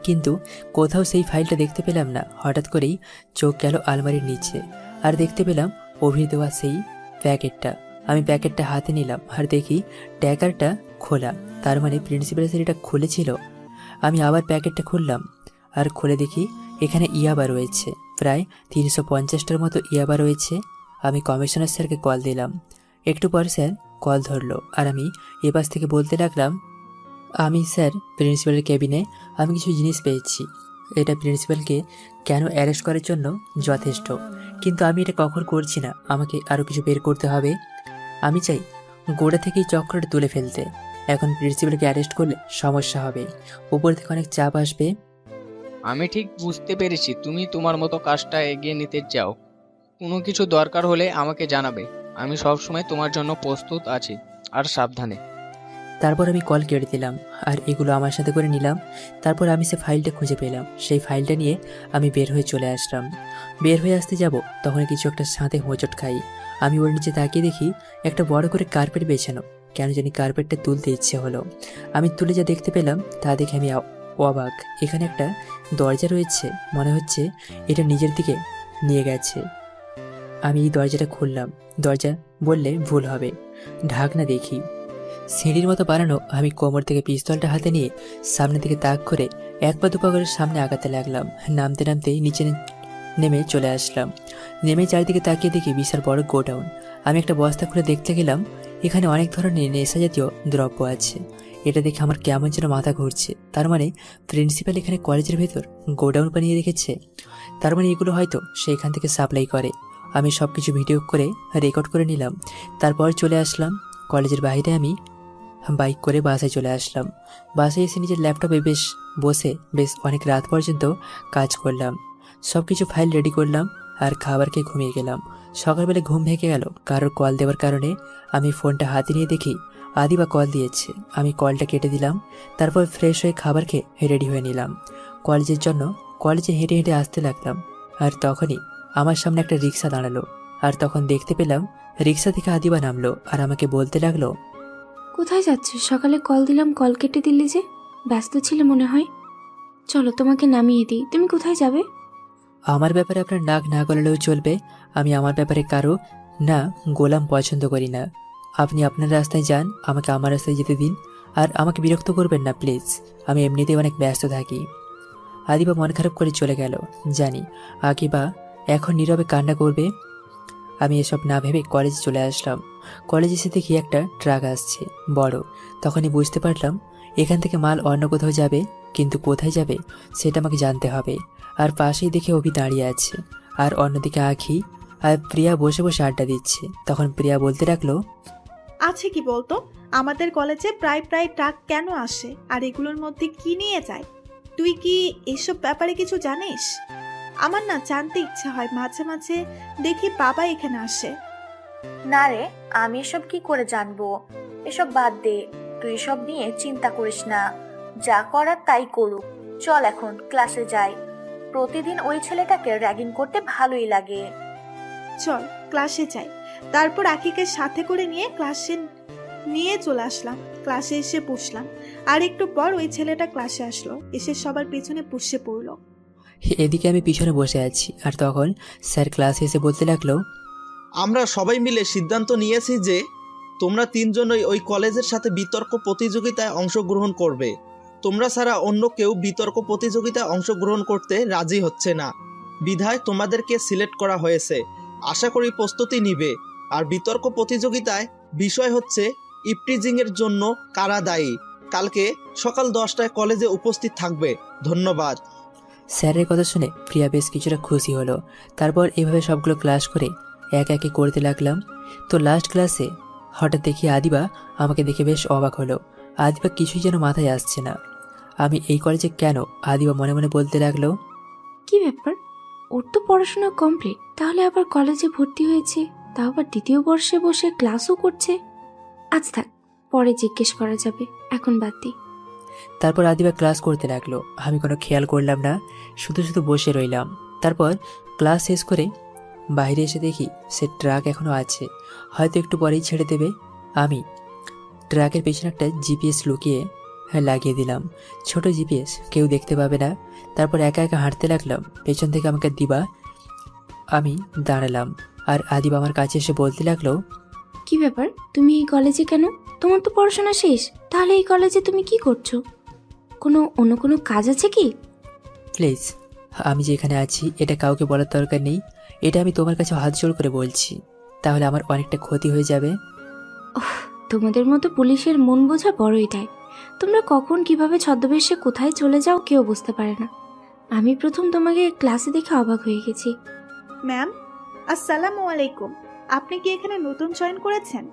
কিন্তু কোথাও সেই ফাইলটা দেখতে পেলাম না। হঠাৎ করেই চোখ গেল আলমারির নিচে, আর দেখতে পেলাম অভির দেওয়া সেই প্যাকেটটা। আমি প্যাকেটটা হাতে নিলাম আর দেখি ট্যাকারটা খোলা। তার মানে প্রিন্সিপাল স্যার এটা খুলেছিল। আমি আবার প্যাকেটটা খুললাম আর খুলে দেখি এখানে ইয়াবা রয়েছে, প্রায় 350টার মতো ইয়াবা রয়েছে। আমি কমিশনার স্যারকে কল দিলাম। একটু পর স্যার কল ধরলো, আর আমি এপাশ থেকে বলতে লাগলাম, আমি স্যার প্রিন্সিপালের কেবিনে আমি কিছু জিনিস পেয়েছি। এটা প্রিন্সিপালকে কেন অ্যারেস্ট করার জন্য যথেষ্ট, কিন্তু আমি এটা কখন করছি না। আমাকে আরও কিছু বের করতে হবে। আমি চাই গোড়া থেকেই চক্রটা তুলে ফেলতে। এখন প্রিন্সিপালকে অ্যারেস্ট করলে সমস্যা হবে, উপর থেকে অনেক চাপ আসবে। আমি ঠিক বুঝতে পেরেছি তুমি তোমার মতো কাজটা এগিয়ে নিতে চাও। কোনো কিছু দরকার হলে আমাকে জানাবে। আমি সবসময় তোমার জন্য প্রস্তুত আছি। আর সাবধানে। তারপর আমি কল কেটে দিলাম আর এগুলো আমার সাথে করে নিলাম। তারপর আমি সে ফাইলটা খুঁজে পেলাম। সেই ফাইলটা নিয়ে আমি বের হয়ে চলে আসলাম। বের হয়ে আসতে যাব, তখন কিছু একটা সাথে হোঁচট খাই। আমি ওর নিচে তাকিয়ে দেখি একটা বড় করে কার্পেট বেছানো। কেন জানি কার্পেটটা তুলতে ইচ্ছে হলো। আমি তুলে যা দেখতে পেলাম তা দেখে আমি অবাক। এখানে একটা দরজা রয়েছে, মনে হচ্ছে এটা নিজের দিকে নিয়ে গেছে। আমি এই দরজাটা খুললাম। দরজা বললে ভুল হবে, ঢাকনা দেখি সিঁড়ির মতো বানানো। আমি কোমর থেকে পিস্তলটা হাতে নিয়ে সামনের দিকে তাক করে এক পা দুপা করে সামনে আগাতে লাগলাম। নামতে নামতেই নিচে নেমে চলে আসলাম। নেমে চারিদিকে তাকিয়ে দেখি বিশাল বড় গোডাউন। আমি একটা বস্তা খুলে দেখতে গেলাম, এখানে অনেক ধরনের নেশা জাতীয় দ্রব্য আছে। এটা দেখে আমার কেমন যেন মাথা ঘুরছে। তার মানে প্রিন্সিপাল এখানে কলেজের ভেতর গোডাউন বানিয়ে রেখেছে। তার মানে এগুলো হয়তো সেইখান থেকে সাপ্লাই করে। আমি সব কিছু ভিডিও করে রেকর্ড করে নিলাম। তারপর চলে আসলাম কলেজের বাইরে। আমি বাইক করে বাসায় চলে আসলাম। বাসায় এসে নিজের ল্যাপটপে বসে অনেক রাত পর্যন্ত কাজ করলাম। সব কিছু ফাইল রেডি করলাম আর খাবার খেয়ে ঘুমিয়ে গেলাম। সকালবেলা ঘুম ভেঙে গেল কারোর কল দেওয়ার কারণে। আমি ফোনটা হাতে নিয়ে দেখি আদিবা কল দিয়েছে। আমি কলটা কেটে দিলাম। তারপর ফ্রেশ হয়ে খাবার খেয়ে রেডি হয়ে নিলাম কলেজের জন্য। কলেজে হেঁটে হেঁটে আসতে লাগলাম, আর তখনই আমার সামনে একটা রিক্সা দাঁড়ালো। আর তখন দেখতে পেলাম রিক্সা থেকে আদিবা নামলো আর আমাকে বলতে লাগলো, কোথায় যাচ্ছ? সকালে কল দিলাম, কল কেটে দিলি যে। ব্যস্ত ছিলে মনে হয়। চলো তোমাকে নামিয়ে দিই। তুমি কোথায় যাবে? আমার ব্যাপারে আপনার নাক না গলালেও চলবে। আমি আমার ব্যাপারে কারো না গোলাম পছন্দ করি না। আপনি আপনার রাস্তায় যান, আমাকে আমার রাস্তায় যেতে দিন। আর আমাকে বিরক্ত করবেন না প্লিজ, আমি এমনিতেই অনেক ব্যস্ত থাকি। আদিবা মন খারাপ করে চলে গেল। জানি আকিবা এখন নীরবে কান্না করবে। আমি এসব না ভেবে কলেজে চলে আসলাম। কলেজে এসে দেখি একটা ট্রাক আসছে বড়। তখনই বুঝতে পারলাম এখান থেকে মাল অন্য কোথাও যাবে, কিন্তু কোথায় যাবে সেটা আমাকে জানতে হবে। আর পাশেই দেখে অভি দাঁড়িয়ে আছে, আর অন্যদিকে আখি আর প্রিয়া বসে বসে আড্ডা দিচ্ছে। তখন প্রিয়া বলতে লাগলো, আছে কি বলতো, আমাদের কলেজে প্রায় প্রায় ট্রাক কেন আসে আর এগুলোর মধ্যে কি নিয়ে যায়? তুই কি এসব ব্যাপারে কিছু জানিস? আমার না জানতে ইচ্ছা হয় মাঝে মাঝে। দেখি বাবা এখানে আসে। না রে, আমি এসব কি করে জানবো? এসব বাদ দে, তুই এসব নিয়ে চিন্তা করিস না। যা করার তাই করুক। চল এখন ক্লাসে যাই। প্রতিদিন ওই ছেলেটাকে র্যাগিং করতে ভালোই লাগে। চল ক্লাসে যাই। তারপর আখিকে সাথে করে নিয়ে ক্লাসে নিয়ে চলে আসলাম। ক্লাসে এসে বসলাম। আর একটু পর ওই ছেলেটা ক্লাসে আসলো, এসে সবার পেছনে বসে পড়লো। এদিকে আমি পিছনে বসে আছি, আর তখন স্যার ক্লাসে এসে বলতে লাগলো, আমরা সবাই মিলে সিদ্ধান্ত নিয়েছি যে তোমরা তিনজনই ওই কলেজের সাথে বিতর্ক প্রতিযোগিতায় অংশগ্রহণ করবে। তোমরা ছাড়া অন্য কেউ বিতর্ক প্রতিযোগিতায় অংশগ্রহণ করতে রাজি হচ্ছে না, বিধায় তোমাদেরকে সিলেক্ট করা হয়েছে। আশা করি প্রস্তুতি নিবে। আর বিতর্ক প্রতিযোগিতায় বিষয় হচ্ছে ইপটিজিংয়ের জন্য কারা দায়ী। কালকে সকাল 10টায় কলেজে উপস্থিত থাকবে। ধন্যবাদ। স্যারের কথা শুনে প্রিয়া বেশ কিছুটা খুশি হলো। তারপর এভাবে সবগুলো ক্লাস করে এক একে করতে লাগলাম। তো লাস্ট ক্লাসে হঠাৎ দেখি আদিবা আমাকে দেখে বেশ অবাক হলো। আদিবা কিছুই যেন মাথায় আসছে না। আমি এই কলেজে কেন? আদিবা মনে মনে বলতে লাগলো। কি ব্যাপার, ওর তো পড়াশোনা কমপ্লিট, তাহলে আবার কলেজে ভর্তি হয়েছে, তাও আবার দ্বিতীয় বর্ষে বসে ক্লাসও করছে। আজ থাক, পরে জিজ্ঞেস করা যাবে, এখন বাদ দিই। তারপর আদিবা ক্লাস করতে লাগলো। আমি কোনো খেয়াল করলাম না, শুধু শুধু বসে রইলাম। তারপর ক্লাস শেষ করে বাইরে এসে দেখি সে ট্রাক এখনও আছে, হয়তো একটু পরেই ছেড়ে দেবে। আমি ট্রাকের পেছনে একটা জিপিএস লুকিয়ে লাগিয়ে দিলাম। ছোট জিপিএস, কেউ দেখতে পাবে না। তারপর একা একা হাঁটতে লাগলাম। পেছন থেকে আমাকে দিবা। আমি দাঁড়ালাম, আর আদিবা আমার কাছে এসে বলতে লাগলো, কি ব্যাপার, তুমি এই কলেজে কেন? তোমার তো পড়াশোনা শেষ, তাহলে এই কলেজে তুমি কি করছো? অন্য কোনো কাজ আছে কি? প্লিজ, আমি যেখানে আছি এটা কাউকে বলার দরকার নেই। এটা আমি তোমার কাছে হাত জোড় করে বলছি, তাহলে আমার অনেকটা ক্ষতি হয়ে যাবে। তোমাদের মতো পুলিশের মন বোঝা বড় এটাই। তোমরা কখন কিভাবে ছদ্মবেশে কোথায় চলে যাও কেউ বুঝতে পারে না। আমি প্রথম তোমাকে ক্লাসে দেখে অবাক হয়ে গেছি। ম্যাম, আসসালামু আলাইকুম। আপনি কি এখানে নতুন জয়েন করেছেন?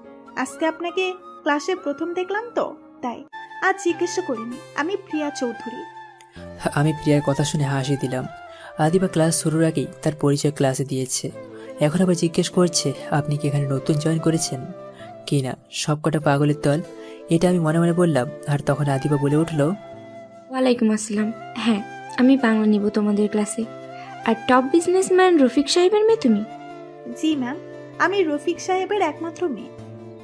আজকে আপনাকে ক্লাসে প্রথম দেখলাম তো তাই। আজ জিজ্ঞাসা করিনি। আমি প্রিয়া চৌধুরী। আমি প্রিয়ার কথা শুনে হাসি দিলাম। আদিবা ক্লাস শুরুর আগেই তার পরিচয় ক্লাসে দিয়েছে, এখন আবার জিজ্ঞেস করছে আপনি কি এখানে নতুন জয়েন করেছেন কি না। সবকটা পাগলের দল, এটা আমি মনে মনে বললাম। আর তখন আদিবা বলে উঠলো, ওয়ালাইকুম আসসালাম। হ্যাঁ, আমি বাংলা নিব তোমাদের ক্লাসে। আর টপ বিজনেসম্যান রফিক সাহেবের মেয়ে তুমি? জি ম্যাম, আমি রফিক সাহেবের একমাত্র মেয়ে।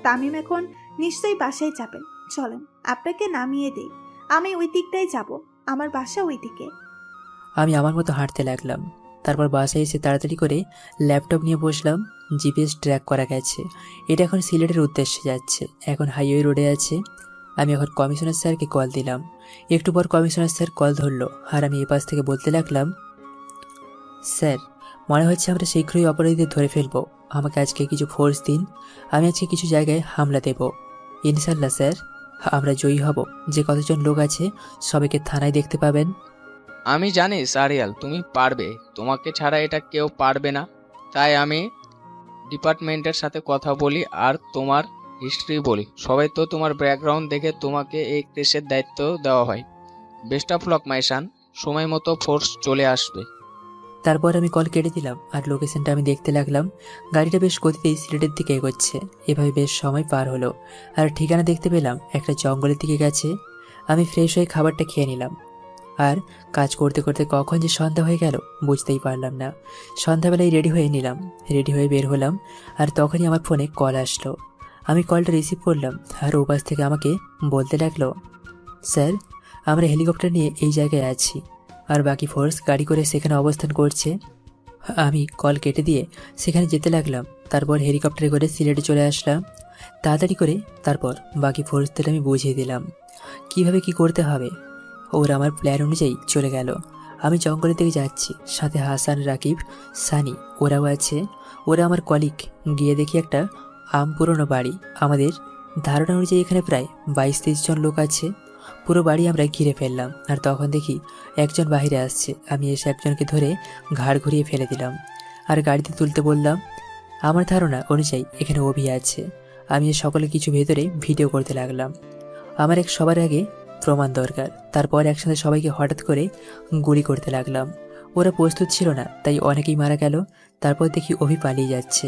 তামিম এখন নিশ্চয়ই বাসায় যাবেন। চলেন আপনাকে নামিয়ে দেই। আমি ওই দিকটাই যাব, আমার বাসা ওই দিকে। আমি আমার মতো হাঁটতে লাগলাম। তারপর বাসায় এসে তাড়াতাড়ি করে ল্যাপটপ নিয়ে বসলাম। জিপিএস ট্র্যাক করা গেছে, এটা এখন সিলেটের উদ্দেশ্যে যাচ্ছে। এখন হাইওয়ে রোডে আছে। আমি এখন কমিশনার স্যারকে কল দিলাম। একটু পর কমিশনার স্যার কল ধরলো, আর আমি এপাশ থেকে বলতে লাগলাম, স্যার, মনে হচ্ছে আমরা শীঘ্রই অপরাধীদের ধরে ফেলবো। আমাকে আজকে কিছু ফোর্স দিন, আমি আজকে কিছু জায়গায় হামলা দেব। ইনশাল্লাহ স্যার, আমরা জয়ী হব। যে কতজন লোক আছে সবাইকে থানায় দেখতে পাবেন। আমি জানি সারিয়াল, তুমি পারবে। তোমাকে ছাড়া এটা কেউ পারবে না। তাই আমি ডিপার্টমেন্টের সাথে কথা বলি আর তোমার হিস্ট্রি বলি। সবাই তো তোমার ব্যাকগ্রাউন্ড দেখে তোমাকে এই কেসের দায়িত্ব দেওয়া হয়। বেস্ট অফ লক মাই সান, সময় মতো ফোর্স চলে আসবে। তারপর আমি কল কেটে দিলাম, আর লোকেশনটা আমি দেখতে লাগলাম। গাড়িটা বেশ গতিতেই সিলেটের দিকে এগোচ্ছে। এভাবে বেশ সময় পার হলো, আর ঠিকানা দেখতে পেলাম একটা জঙ্গলের দিকে গেছে। আমি ফ্রেশ হয়ে খাবারটা খেয়ে নিলাম। আর কাজ করতে করতে কখন যে সন্ধ্যা হয়ে গেল বুঝতেই পারলাম না। সন্ধ্যাবেলায় রেডি হয়ে নিলাম, রেডি হয়ে বের হলাম। আর তখনই আমার ফোনে কল আসলো। আমি কলটা রিসিভ করলাম, আর ওপাশ থেকে আমাকে বলতে লাগলো, স্যার, আমরা হেলিকপ্টার নিয়ে এই জায়গায় আছি, আর বাকি ফোর্স গাড়ি করে সেখানে অবস্থান করছে। আমি কল কেটে দিয়ে সেখানে যেতে লাগলাম। তারপর হেলিকপ্টারে করে সিলেটে চলে আসলাম তাড়াতাড়ি করে। তারপর বাকি ফোর্সদের আমি বুঝিয়ে দিলাম কিভাবে কি করতে হবে। ওরা আমার প্ল্যান অনুযায়ী চলে গেল। আমি জঙ্গলের দিকে যাচ্ছি, সাথে হাসান, রাকিব, সানি ওরাও আছে। ওরা আমার কলিগ। গিয়ে দেখি একটা পুরনো বাড়ি। আমাদের ধারণা অনুযায়ী এখানে প্রায় 22-23 জন লোক আছে। পুরো বাড়ি আমরা ঘিরে ফেললাম। আর তখন দেখি একজন বাইরে আসছে। আমি এসে একজনকে ধরে ঘাড় ঘুরিয়ে ফেলে দিলাম, আর গাড়িতে তুলতে বললাম। আমার ধারণা অনুযায়ী এখানে অভি আছে। আমি সকলে কিছু ভেতরে ভিডিও করতে লাগলাম। আমার সবার আগে প্রমাণ দরকার। তারপর একসাথে সবাইকে হঠাৎ করে গুলি করতে লাগলাম। ওরা প্রস্তুত ছিল না, তাই অনেকেই মারা গেল। তারপর দেখি অভি পালিয়ে যাচ্ছে।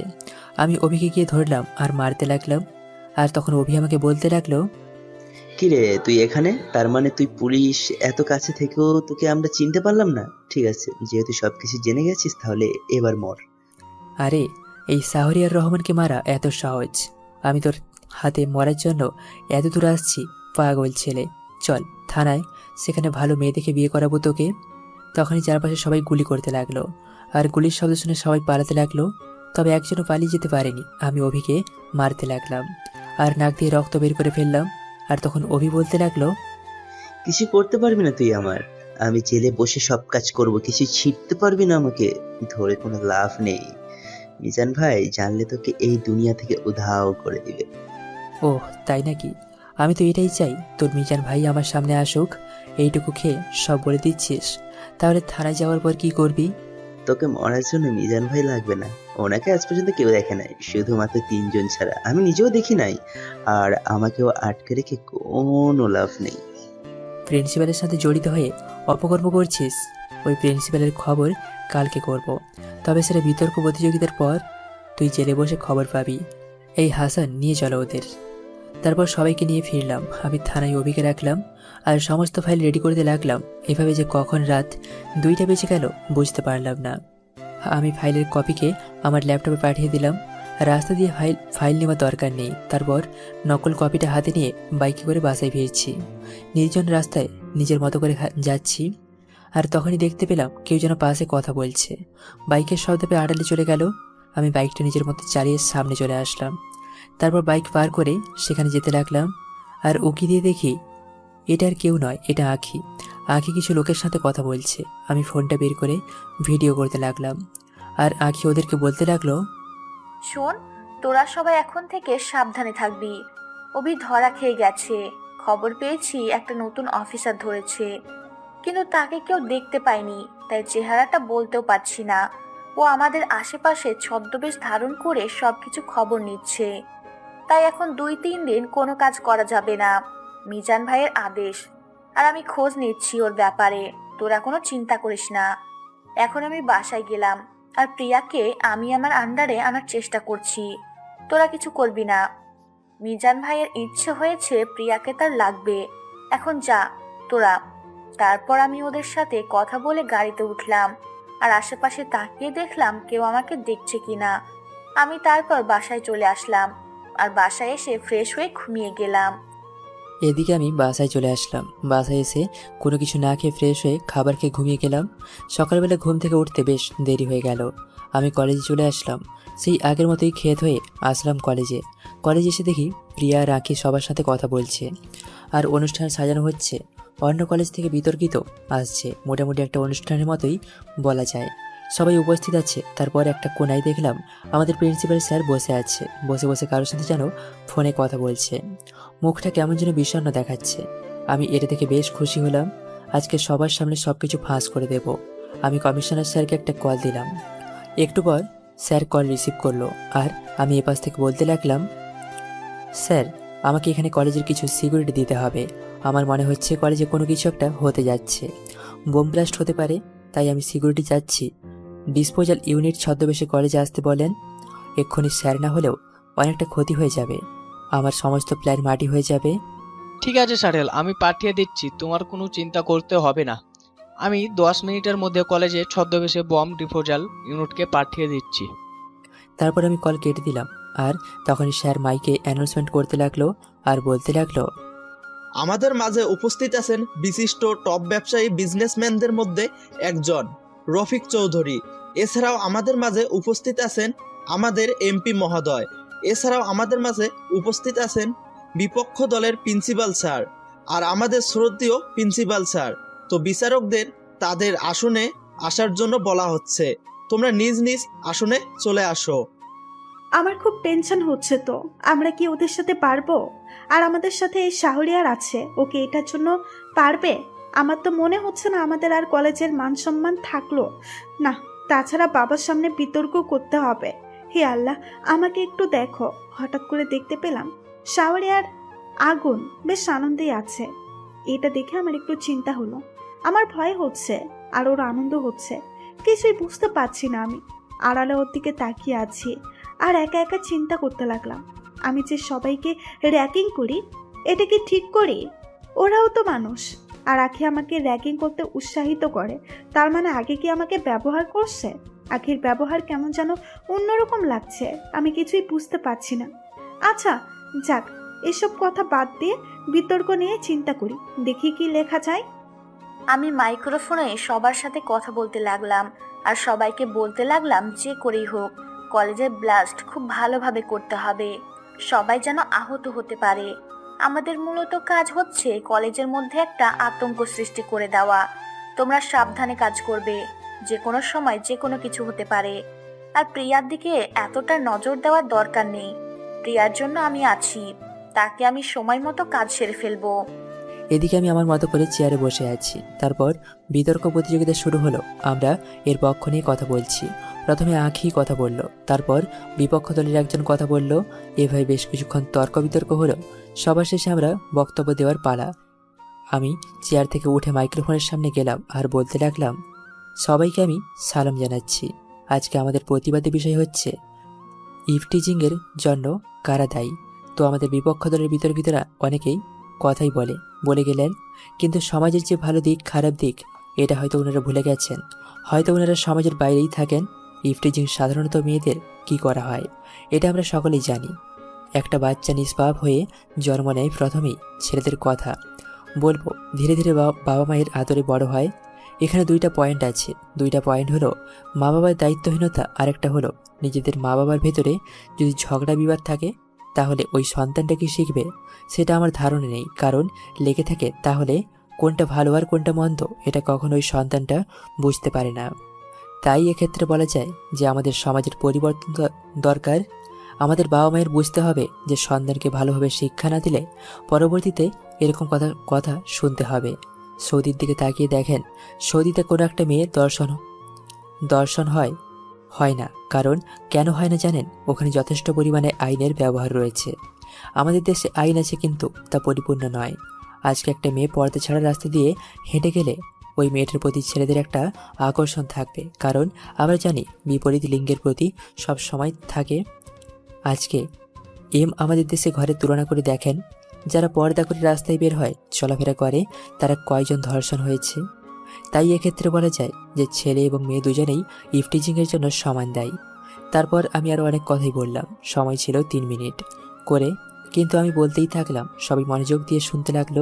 আমি অভিকে গিয়ে ধরলাম আর মারতে লাগলাম। আর তখন অভি আমাকে বলতে লাগলো, কিরে তুই এখানে? তার মানে তুই পুলিশ, এত কাছে থেকেও তোকে আমরা চিনতে পারলাম না। ঠিক আছে, যেহেতু সবকিছু জেনে গেছিস তাহলে এবার মর। আরে, এই শাহরিয়ার রহমানকে মারা এত সহজ? আমি তোর হাতে মরার জন্য এত দূর আসছি? পাগল ছেলে, চল থানায়, সেখানে ভালো মেয়ে দেখে বিয়ে করাবো তোকে। তখনই চারপাশে সবাই গুলি করতে লাগলো, আর গুলির শব্দ শুনে সবাই পালাতে লাগলো। তবে একজনও পালিয়ে যেতে পারেনি। আমি অভিকে মারতে লাগলাম, আর নাক দিয়ে রক্ত বের করে ফেললাম। আর তখন অভি বলতে লাগলো, কিছু করতে পারবি না তুই আমার। আমি জেলে বসে সব কাজ করব, কিছু ছিটতে পারবি না আমাকে। ধরে কোনো লাভ নেই। মিজান ভাই জানলে তোকে এই দুনিয়া থেকে উধাও করে দিবে। ওহ তাই নাকি? আমি তো এটাই চাই, তোর মিজান ভাই আমার সামনে আসুক। এইটুকু খেয়ে সব বলে দিচ্ছিস? তাহলে থানায় যাওয়ার পর কি করবি? তোকে মরার জন্য মিজান ভাই লাগবে না। ওনাকে আজ পর্যন্ত কেউ দেখে নাই, শুধুমাত্র 3 জন ছাড়া। আমি নিজেও দেখি নাই। আর আমাকেও আটকে রেখে কোনো লাভ নেই। প্রিন্সিপালের সাথে জড়িত হয়ে অপকর্ম করছিস? ওই প্রিন্সিপালের খবর কালকে করব। তবে সেটা বিতর্ক প্রতিযোগিতার পর তুই জেলে বসে খবর পাবি। এই হাসান, নিয়ে চলো ওদের। তারপর সবাইকে নিয়ে ফিরলাম। আমি থানায় অভিকে রাখলাম, আর সমস্ত ফাইল রেডি করতে লাগলাম। এভাবে যে কখন রাত 2টা বেজে গেল বুঝতে পারলাম না। আমি ফাইলের কপিকে আমার ল্যাপটপে পাঠিয়ে দিলাম। রাস্তা দিয়ে ফাইল নেওয়ার দরকার নেই। তারপর নকল কপিটা হাতে নিয়ে বাইকে করে বাসায় ফিরছি। নির্জন রাস্তায় নিজের মতো করে যাচ্ছি, আর তখনই দেখতে পেলাম কেউ যেন পাশে কথা বলছে। বাইকের শব্দ পেয়ে আড়ালে চলে গেল। আমি বাইকটা নিজের মতো চালিয়ে সামনে চলে আসলাম। তারপর বাইক পার করে সেখানে যেতে লাগলাম, আর উকি দিয়ে দেখি এটা আর কেউ নয়, এটা আঁখি। আঁখি কিছু লোকের সাথে কথা বলছে। আমি ফোনটা বের করে ভিডিও করতে লাগলাম, আর আঁখি ওদেরকে বলতে লাগলো, শোন, তোরা সবাই এখন থেকে সাবধানে থাকবি। অভি ধরা খেয়ে গেছে। খবর পেয়েছি একটা নতুন অফিসার ধরেছে, কিন্তু তাকে কেউ দেখতে পায়নি, তাই চেহারাটা বলতেও পারছি না। ও আমাদের আশেপাশে ছদ্মবেশ ধারণ করে সবকিছু খবর নিচ্ছে। তাই এখন 2-3 দিন কোনো কাজ করা যাবে না। মিজান ভাইয়ের আদেশ, আর আমি খোঁজ নিচ্ছি ওর ব্যাপারে। তোরা কোনো চিন্তা করিস না। এখন আমি বাসায় গেলাম, আর প্রিয়াকে আমি আমার আন্ডারে আনার চেষ্টা করছি। তোরা কিছু করবি না। মিজান ভাইয়ের ইচ্ছে হয়েছে প্রিয়াকে তার লাগবে। এখন যা তোরা। তারপর আমি ওদের সাথে কথা বলে গাড়িতে উঠলাম, আর আশেপাশে তাকিয়ে দেখলাম কেউ আমাকে দেখছে কিনা। আমি তারপর বাসায় চলে আসলাম, আর বাসায় এসে ফ্রেশ হয়ে ঘুমিয়ে গেলাম। এদিকে আমি বাসায় চলে আসলাম। বাসায় এসে কোনো কিছু না খেয়ে ফ্রেশ হয়ে খাবার খেয়ে ঘুমিয়ে গেলাম। সকালবেলা ঘুম থেকে উঠতে বেশ দেরি হয়ে গেল। আমি কলেজে চলে আসলাম। সেই আগের মতোই খেত হয়ে আসলাম কলেজে। কলেজে এসে দেখি প্রিয়া আর আঁখি সবার সাথে কথা বলছে, আর অনুষ্ঠান সাজানো হচ্ছে। অন্য কলেজ থেকে বিতর্কিত আসছে। মোটামুটি একটা অনুষ্ঠানের মতোই বলা যায়। সবাই উপস্থিত আছে। তারপর একটা কোনায় দেখলাম আমাদের প্রিন্সিপাল স্যার বসে আছে। বসে বসে কারোর সাথে যেন ফোনে কথা বলছে। মুখটা কেমন যেন বিষণ্ণ দেখাচ্ছে। আমি এটা দেখে বেশ খুশি হলাম। আজকে সবার সামনে সব কিছু ফাঁস করে দেব। আমি কমিশনার স্যারকে একটা কল দিলাম। একটু পর স্যার কল রিসিভ করলো, আর আমি এপাশ থেকে বলতে লাগলাম, স্যার, আমাকে এখানে কলেজের কিছু সিকিউরিটি দিতে হবে। আমার মনে হচ্ছে কলেজে কোনো কিছু একটা হতে যাচ্ছে, বোম ব্লাস্ট হতে পারে। তাই আমি সিকিউরিটি চাচ্ছি। ডিসপোজাল ইউনিট ছদ্মবেশে কলেজে আসতে বলেন। এক্ষুনি স্যার না হলেও অনেকটা ক্ষতি হয়ে যাবে। আমার সমস্ত প্ল্যান মাটি হয়ে যাবে। ঠিক আছে সাহেল, আমি পাঠিয়ে দিচ্ছি, তোমার কোনো চিন্তা করতে হবে না। আমি 10 মিনিটের মধ্যে কলেজে ছদ্মবেশে বম ডিসপোজাল ইউনিটকে পাঠিয়ে দিচ্ছি। তারপর আমি কল কেটে দিলাম, আর তখনই স্যার মাইকে অ্যানাউন্সমেন্ট করতে লাগলো, আর বলতে লাগলো, আমাদের মাঝে উপস্থিত আছেন বিশিষ্ট টপ ব্যবসায়ী বিজনেসম্যানদের মধ্যে একজন রফিক চৌধুরী। এছাড়াও আমাদের মাঝে উপস্থিত আছেন আমাদের এমপি মহোদয়। এছাড়াও আমাদের মাঝে উপস্থিত আছেন বিপক্ষ দলের প্রিন্সিপাল স্যার, আর আমাদের শ্রদ্ধেয় প্রিন্সিপাল স্যার। তো বিচারকদের তাদের আসনে আসার জন্য বলা হচ্ছে। তোমরা নিজ নিজ আসনে চলে আসো। আমার খুব টেনশন হচ্ছে। তো আমরা কি ওদের সাথে পারবো? আর আমাদের সাথে এই শাহরিয়ার আছে, ওকে এটার জন্য পারবে? আমার তো মনে হচ্ছে না আমাদের আর কলেজের মান সম্মান থাকলো না। তাছাড়া বাবার সামনে বিতর্ক করতে হবে। হে আল্লাহ, আমাকে একটু দেখো। হঠাৎ করে দেখতে পেলাম শাহরিয়ার আগুন বেশ আনন্দেই আছে। এটা দেখে আমার একটু চিন্তা হলো। আমার ভয় হচ্ছে, আর ওর আনন্দ হচ্ছে। কিছুই বুঝতে পারছি না। আমি আড়ালে ওর দিকে তাকিয়ে আছি, আর একা একা চিন্তা করতে লাগলাম। আমি যে সবাইকে র্যাকিং করি, এটা কি ঠিক করি? ওরাও তো মানুষ। আর আখি আমাকে র্যাগিং করতে উৎসাহিত করে, তার মানে আগে কি আমাকে ব্যবহার করছে? আখির ব্যবহার কেমন যেন অন্যরকম লাগছে, আমি কিছুই বুঝতে পারছি না। আচ্ছা যাক, এসব কথা বাদ দিয়ে বিতর্ক নিয়ে চিন্তা করি, দেখি কি লেখা যায়। আমি মাইক্রোফোনে সবার সাথে কথা বলতে লাগলাম আর সবাইকে বলতে লাগলাম যে করেই হোক কলেজের ব্লাস্ট খুব ভালোভাবে করতে হবে, সবাই যেন আহত হতে পারে। আমাদের মূলত কাজ হচ্ছে কলেজের মধ্যে একটা আতঙ্ক সৃষ্টি করে দেওয়া। তোমরা সাবধানে কাজ করবে, যে কোনো সময় যে কোনো কিছু হতে পারে। আর প্রিয়ার দিকে এতটা নজর দেওয়ার দরকার নেই, প্রিয়ার জন্য আমি আছি, তাকে আমি সময় মতো কাজ সেরে ফেলবো। এদিকে আমি আমার মতো করে চেয়ারে বসে আছি। তারপর বিতর্ক প্রতিযোগিতা শুরু হলো। আমরা এর পক্ষ নিয়ে কথা বলছি। প্রথমে আখি কথা বলল, তারপর বিপক্ষ দলের একজন কথা বলল। এভাবে বেশ কিছুক্ষণ তর্ক বিতর্ক হলো। সবার শেষে আমরা বক্তব্য দেওয়ার পালা। আমি চেয়ার থেকে উঠে মাইক্রোফোনের সামনে গেলাম আর বলতে লাগলাম, সবাইকে আমি সালাম জানাচ্ছি। আজকে আমাদের প্রতিবাদী বিষয় হচ্ছে ইভটিজিংয়ের জন্য কারা দায়ী। তো আমাদের বিপক্ষ দলের বিতর্কিতরা অনেকেই কথাই বলে গেলেন, কিন্তু সমাজের যে ভালো দিক খারাপ দিক এটা হয়তো ওনারা ভুলে গেছেন। হয়তো ওনারা সমাজের বাইরেই থাকেন। ইভটিজিং সাধারণত মেয়েদের কি করা হয় এটা আমরা সকলেই জানি। একটা বাচ্চা নিষ্পাপ হয়ে জন্ম নেয়, প্রথমেই ছেলেদের কথা বলবো, ধীরে ধীরে বাবা মায়ের আদরে বড় হয়। এখানে দুইটা পয়েন্ট আছে। দুইটা পয়েন্ট হলো মা বাবার দায়িত্বহীনতা, আরেকটা হলো নিজেদের মা বাবার ভেতরে যদি ঝগড়া বিবাদ থাকে তাহলে ওই সন্তানটা কি শিখবে সেটা আমার ধারণা নেই। কারণ লেগে থাকে তাহলে কোনটা ভালো আর কোনটা মন্দ এটা কখনো ওই সন্তানটা বুঝতে পারে না। তাই এক্ষেত্রে বলা যায় যে আমাদের সমাজের পরিবর্তন দরকার। আমাদের বাবা মায়ের বুঝতে হবে যে সন্তানকে ভালোভাবে শিক্ষা না দিলে পরবর্তীতে এরকম কথা শুনতে হবে। সৌদির দিকে তাকিয়ে দেখেন, সৌদিতে কোনো একটা মেয়ে দর্শন হয় না। কারণ কেন হয় না জানেন? ওখানে যথেষ্ট পরিমাণে আইনের ব্যবহার রয়েছে। আমাদের দেশে আইন আছে কিন্তু তা পরিপূর্ণ নয়। আজকে একটা মেয়ে পর্দা ছাড়া রাস্তা দিয়ে হেঁটে গেলে ওই মেয়েটার প্রতি ছেলেদের একটা আকর্ষণ থাকবে, কারণ আমরা জানি বিপরীত লিঙ্গের প্রতি সব সময় থাকে। আজকে আমাদের দেশে ঘরের তুলনা করে দেখেন, যারা পর্দা করে রাস্তায় বের হয় চলাফেরা করে তারা কয়জন ধর্ষণ হয়েছে। তাই এক্ষেত্রে বলা যায় যে ছেলে এবং মেয়ে দুজনেই ইভটিজিংয়ের জন্য সমান দায়ী। তারপর আমি আরও অনেক কথাই বললাম। সময় ছিল 3 মিনিট করে, কিন্তু আমি বলতেই থাকলাম। সবাই মনোযোগ দিয়ে শুনতে লাগলো।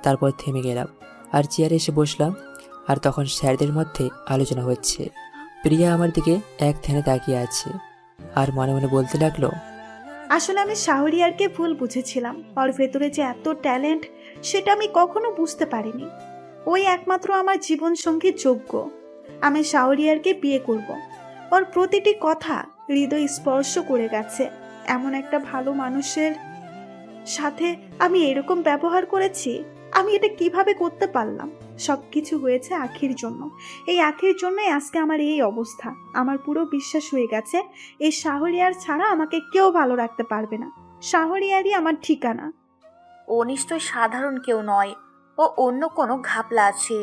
তারপর থেমে গেলাম আর চেয়ারে এসে বসলাম। আর তখন স্যারদের মধ্যে আলোচনা হচ্ছে। প্রিয়া আমার দিকে এক ধ্যানে তাকিয়ে আছে আর মনে মনে বলতে লাগলো, আসলে আমি শাহরিয়ারকে ভুল বুঝেছিলাম। ওর ভেতরে যে এত ট্যালেন্ট সেটা আমি কখনো বুঝতে পারিনি। ওই একমাত্র আমার জীবনসঙ্গী যোগ্য। আমি শাহরিয়ারকে বিয়ে করব। ওর প্রতিটি কথা হৃদয় স্পর্শ করে গেছে। এমন একটা ভালো মানুষের সাথে আমি এরকম ব্যবহার করেছি। আমি এটা কিভাবে করতে পারলাম? সবকিছু হয়েছে আখির জন্য। এই আখির জন্যই আজকে আমার এই অবস্থা। আমার পুরো বিশ্বাস হয়ে গেছে এই শাহরিয়ার ছাড়া আমাকে কেউ ভালো রাখতে পারবে না। শাহরিয়ারই আমার ঠিকানা। ও নিশ্চয় সাধারণ কেউ নয়, ও অন্য কোনো ঘাপলা আছে।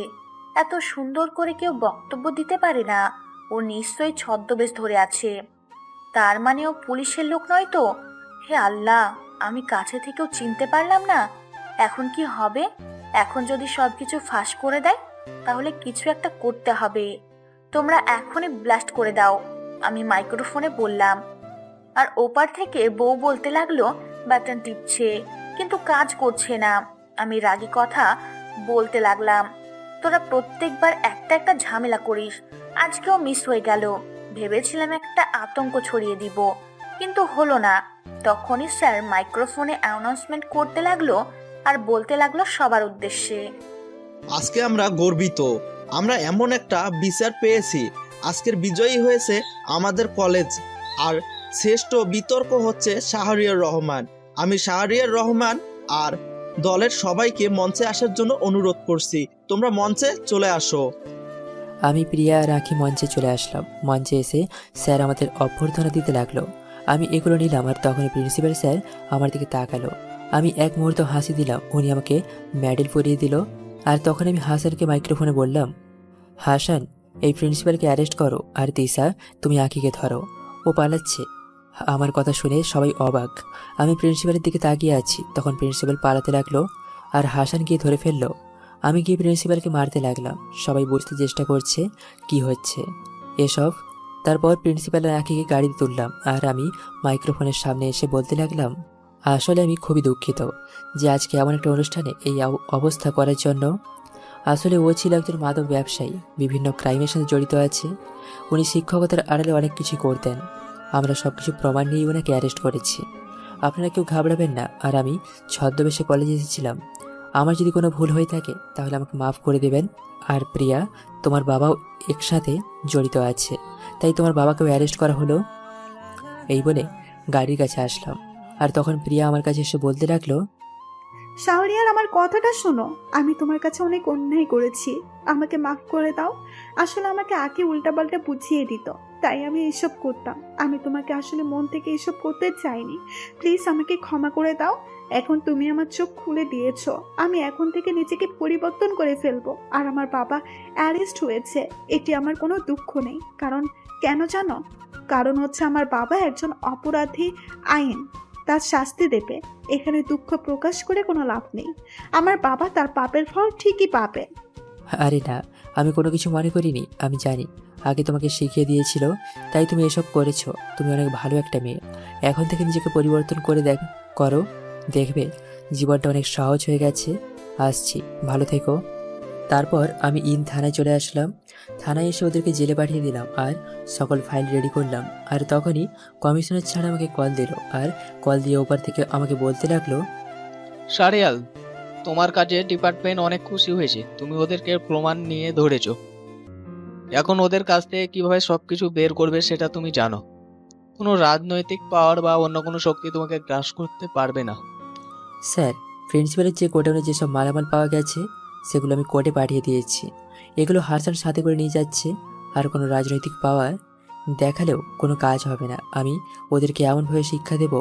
এত সুন্দর করে কেউ বক্তব্য দিতে পারে না। ও নিশ্চয়ই ছদ্মবেশ ধরে আছে। তার মানে ও পুলিশের লোক নয় তো? হে আল্লাহ, আমি কাছে থেকেও চিনতে পারলাম না। এখন কি হবে? এখন যদি সবকিছু ফাঁস করে দেয় তাহলে কিছু একটা করতে হবে। তোমরা এখনই ব্লাস্ট করে দাও, আমি মাইক্রোফোনে বললাম। আর ওপার থেকে বউ বলতে লাগলো বাটন টিপছে কিন্তু কাজ করছে না। আমি রাগী কথা বলতে লাগলাম, তোরা প্রত্যেকবার একটা একটা ঝামেলা করিস, আজকেও মিস হয়ে গেল। ভেবেছিলাম একটা আতঙ্ক ছড়িয়ে দিব, কিন্তু হলো না। তখনই স্যার মাইক্রোফোনে অ্যানাউন্সমেন্ট করতে লাগলো আর বলতে লাগলো সবার উদ্দেশ্যে, আজকে আমরা গর্বিত, আমরা এমন একটা বিচার পেয়েছি। আজকের বিজয়ী হয়েছে আমাদের কলেজ। আর শ্রেষ্ঠ বিতর্ক হচ্ছে শাহরিয়ার রহমান। আমি শাহরিয়ার রহমান আর দলের সবাইকে মঞ্চে আসার জন্য অনুরোধ করছি। তোমরা মঞ্চে চলে আসো। আমি প্রিয়া আর আখি মঞ্চে চলে আসলাম। মঞ্চে এসে স্যার আমাদের অভ্যর্থনা দিতে লাগলো। আমি এগুলো নিলাম আর তখনই প্রিন্সিপাল স্যার আমার দিকে তাকালো। আমি এক মুহূর্ত হাসি দিলাম। উনি আমাকে মেডেল পরিয়ে দিল। আর তখন আমি হাসানকে মাইক্রোফোনে বললাম, হাসান, এই প্রিন্সিপালকে অ্যারেস্ট করো। আর তিসা, তুমি আখিকে ধরো, ও পালাচ্ছে। আমার কথা শুনে সবাই অবাক। আমি প্রিন্সিপালের দিকে তাকিয়ে আছি, তখন প্রিন্সিপাল পালাতে লাগলো আর হাসান গিয়ে ধরে ফেললো। আমি গিয়ে প্রিন্সিপালকে মারতে লাগলাম। সবাই বুঝতে চেষ্টা করছে কি হচ্ছে এসব। তারপর প্রিন্সিপালের আঁকিকে গাড়িতে তুললাম আর আমি মাইক্রোফোনের সামনে এসে বলতে লাগলাম, আসলে আমি খুবই দুঃখিত যে আজকে এমন একটা অনুষ্ঠানে এই অবস্থা করার জন্য। আসলে ও ছিল একজন মাদক ব্যবসায়ী, বিভিন্ন ক্রাইমের সাথে জড়িত আছে। উনি শিক্ষকতার আড়ালে অনেক কিছু করতেন। আমরা সব কিছু প্রমাণ নিয়ে ওনাকে অ্যারেস্ট করেছি। আপনারা কেউ ঘাবড়াবেন না। আর আমি ছদ্মবেশে কলেজে এসেছিলাম। আমার যদি কোনো ভুল হয়ে থাকে তাহলে আমাকে মাফ করে দেবেন। আর প্রিয়া, তোমার বাবাও একসাথে জড়িত আছে, তাই তোমার বাবাকেও অ্যারেস্ট করা হলো। এই বলে গাড়ির কাছে আসলাম আর তখন প্রিয়া আমার কাছে এসে বলতে লাগলো, শাহরিয়ার, আমার কথাটা শোনো। আমি তোমার কাছে অনেক অন্যায় করেছি, আমাকে মাফ করে দাও। আসলে আমাকে আগে উল্টাপাল্টা বুঝিয়ে দিত, তাই আমি এসব করতাম। আমি তোমাকে আসলে মন থেকে এসব করতে চাইনি। প্লিজ আমাকে ক্ষমা করে দাও। এখন তুমি আমার চোখ খুলে দিয়েছো। আমি এখন থেকে নিজেকে পরিবর্তন করে ফেলবো। আর আমার বাবা অ্যারেস্ট হয়েছে, এটি আমার কোনো দুঃখ নেই। কারণ কেন জানো? কারণ হচ্ছে আমার বাবা একজন অপরাধী, আইন তার শাস্তি দেবে। এখানে দুঃখ প্রকাশ করে কোনো লাভ নেই। আমার বাবা তার পাপের ফল ঠিকই পাবে। আরে না, আমি কোনো কিছু মনে করিনি। আমি জানি আগে তোমাকে শিখিয়ে দিয়েছিল, তাই তুমি এসব করেছো। তুমি অনেক ভালো একটা মেয়ে। এখন থেকে নিজেকে পরিবর্তন করে করো, দেখবে জীবনটা অনেক সহজ হয়ে গেছে। আসছি, ভালো থেকো। তারপর আমি থানায় চলে আসলাম। থানায় এসে ওদেরকে জেলে পাঠিয়ে দিলাম আর সকল ফাইল রেডি করলাম। আর তখনই কমিশনার ছাড়া আমাকে কল দিল আর কল দিয়ে ওপার থেকে আমাকে বলতে লাগলো, শাহরিয়ার, তোমার কাজে ডিপার্টমেন্ট অনেক খুশি হয়েছে। তুমি ওদেরকে প্রমাণ নিয়ে ধরেছো। এখন ওদের কাছ থেকে কিভাবে সবকিছু বের করবে সেটা তুমি জানো। কোনো রাজনৈতিক পাওয়ার বা অন্য কোনো শক্তি তোমাকে গ্রাস করতে পারবে না। স্যার, প্রিন্সিপালের যে গোডাউনে যেসব মালামাল পাওয়া গেছে সেগুলো আমি কোর্টে পাঠিয়ে দিয়েছি। এগুলো হাসান সাথে করে নিয়ে যাচ্ছে। আর কোনো রাজনৈতিক পাওয়ার দেখালেও কোনো কাজ হবে না। আমি ওদেরকে এমনভাবে শিক্ষা দেব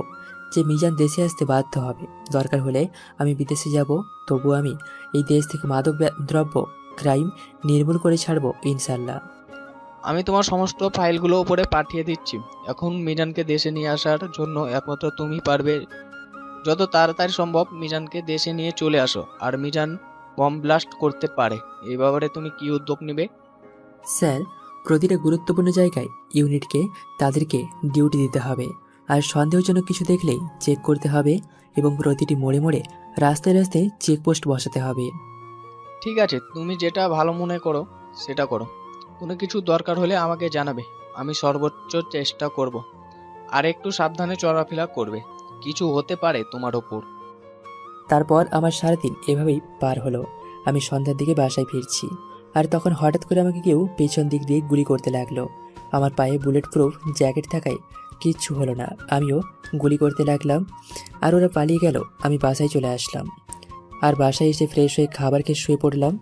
যে মিজান দেশে আসতে বাধ্য হবে। দরকার হলে আমি বিদেশে যাব, তবু আমি এই দেশ থেকে মাদক দ্রব্য ক্রাইম নির্মূল করে ছাড়বো ইনশাল্লাহ। আমি তোমার সমস্ত ফাইলগুলো উপরে পাঠিয়ে দিচ্ছি। এখন মিজানকে দেশে নিয়ে আসার জন্য একমাত্র তুমি পারবে। যত তাড়াতাড়ি সম্ভব মিজানকে দেশে নিয়ে চলে আসো। আর মিজান বম ব্লাস্ট করতে পারে, এই ব্যাপারে তুমি কি উদ্যোগ নেবে? স্যার, প্রতিটা গুরুত্বপূর্ণ জায়গায় ইউনিটকে তাদেরকে ডিউটি দিতে হবে। আর সন্দেহজনক কিছু দেখলেই চেক করতে হবে এবং প্রতিটি মোড়ে মোড়ে রাস্তায় রাস্তায় চেকপোস্ট বসাতে হবে। ঠিক আছে, তুমি যেটা ভালো মনে করো সেটা করো। কোনো কিছু দরকার হলে আমাকে জানাবে, আমি সর্বোচ্চ চেষ্টা করব। আর একটু সাবধানে চলাফেরা করবে, কিছু হতে পারে তোমার ওপর। তারপর আমার সারাদিন এভাবেই পার হলো। আমি সন্ধ্যার দিকে বাসায় ফিরছি আর তখন হঠাৎ করে আমাকে কেউ পেছন দিক দিয়ে গুলি করতে লাগলো। আমার পায়ে বুলেট প্রুফ জ্যাকেট থাকায় কিচ্ছু হলো না। আমিও গুলি করতে লাগলাম আর ওরা পালিয়ে গেল। আমি বাসায় চলে আসলাম আর বাসায় এসে ফ্রেশ হয়ে খাবার খেয়ে শুয়ে পড়লাম।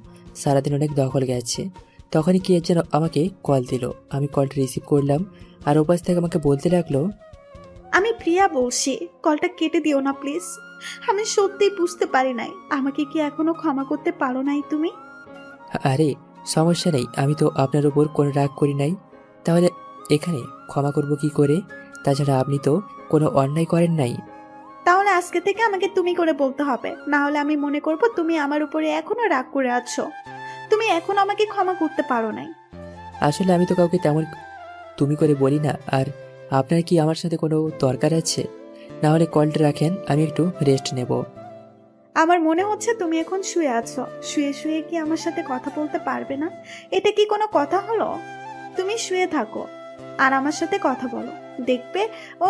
সারাদিন অনেক দখল গেছে। তখনই কি যেন আমাকে কল দিল। আমি কলটা রিসিভ করলাম আর ওপাশ থেকে আমাকে বলতে লাগলো, আমি প্রিয়া বলছি, কলটা কেটে দিও না প্লিজ। আমি সত্যিই বুঝতে পারি নাই। আমাকে কি এখনো ক্ষমা করতে পারো নাই তুমি? আরে সমস্যা নেই, আমি তো আপনার উপর কোনো রাগ করি নাই। তাহলে এখানে ক্ষমা করব কি করে? তাছাড়া আপনি তো কোনো অন্যায় করেন নাই। তাহলে আজকে থেকে আমাকে তুমি করে বলতে হবে, না হলে আমি মনে করব তুমি আমার উপরে এখনো রাগ করে আছো। তুমি এখন আমাকে ক্ষমা করতে পারো নাই। আসলে আমি তো কাউকে তেমন তুমি করে বলি না। আর আপনার কি আমার সাথে কোনো দরকার আছে? না হলে কলটা রাখেন, আমি একটু রেস্ট নেব। আমার মনে হচ্ছে তুমি এখন শুয়ে আছো। শুয়ে শুয়ে কি আমার সাথে কথা বলতে পারবে না? এটা কি কোনো কথা হলো? তুমি শুয়ে থাকো আর আমার সাথে কথা বলো, দেখবে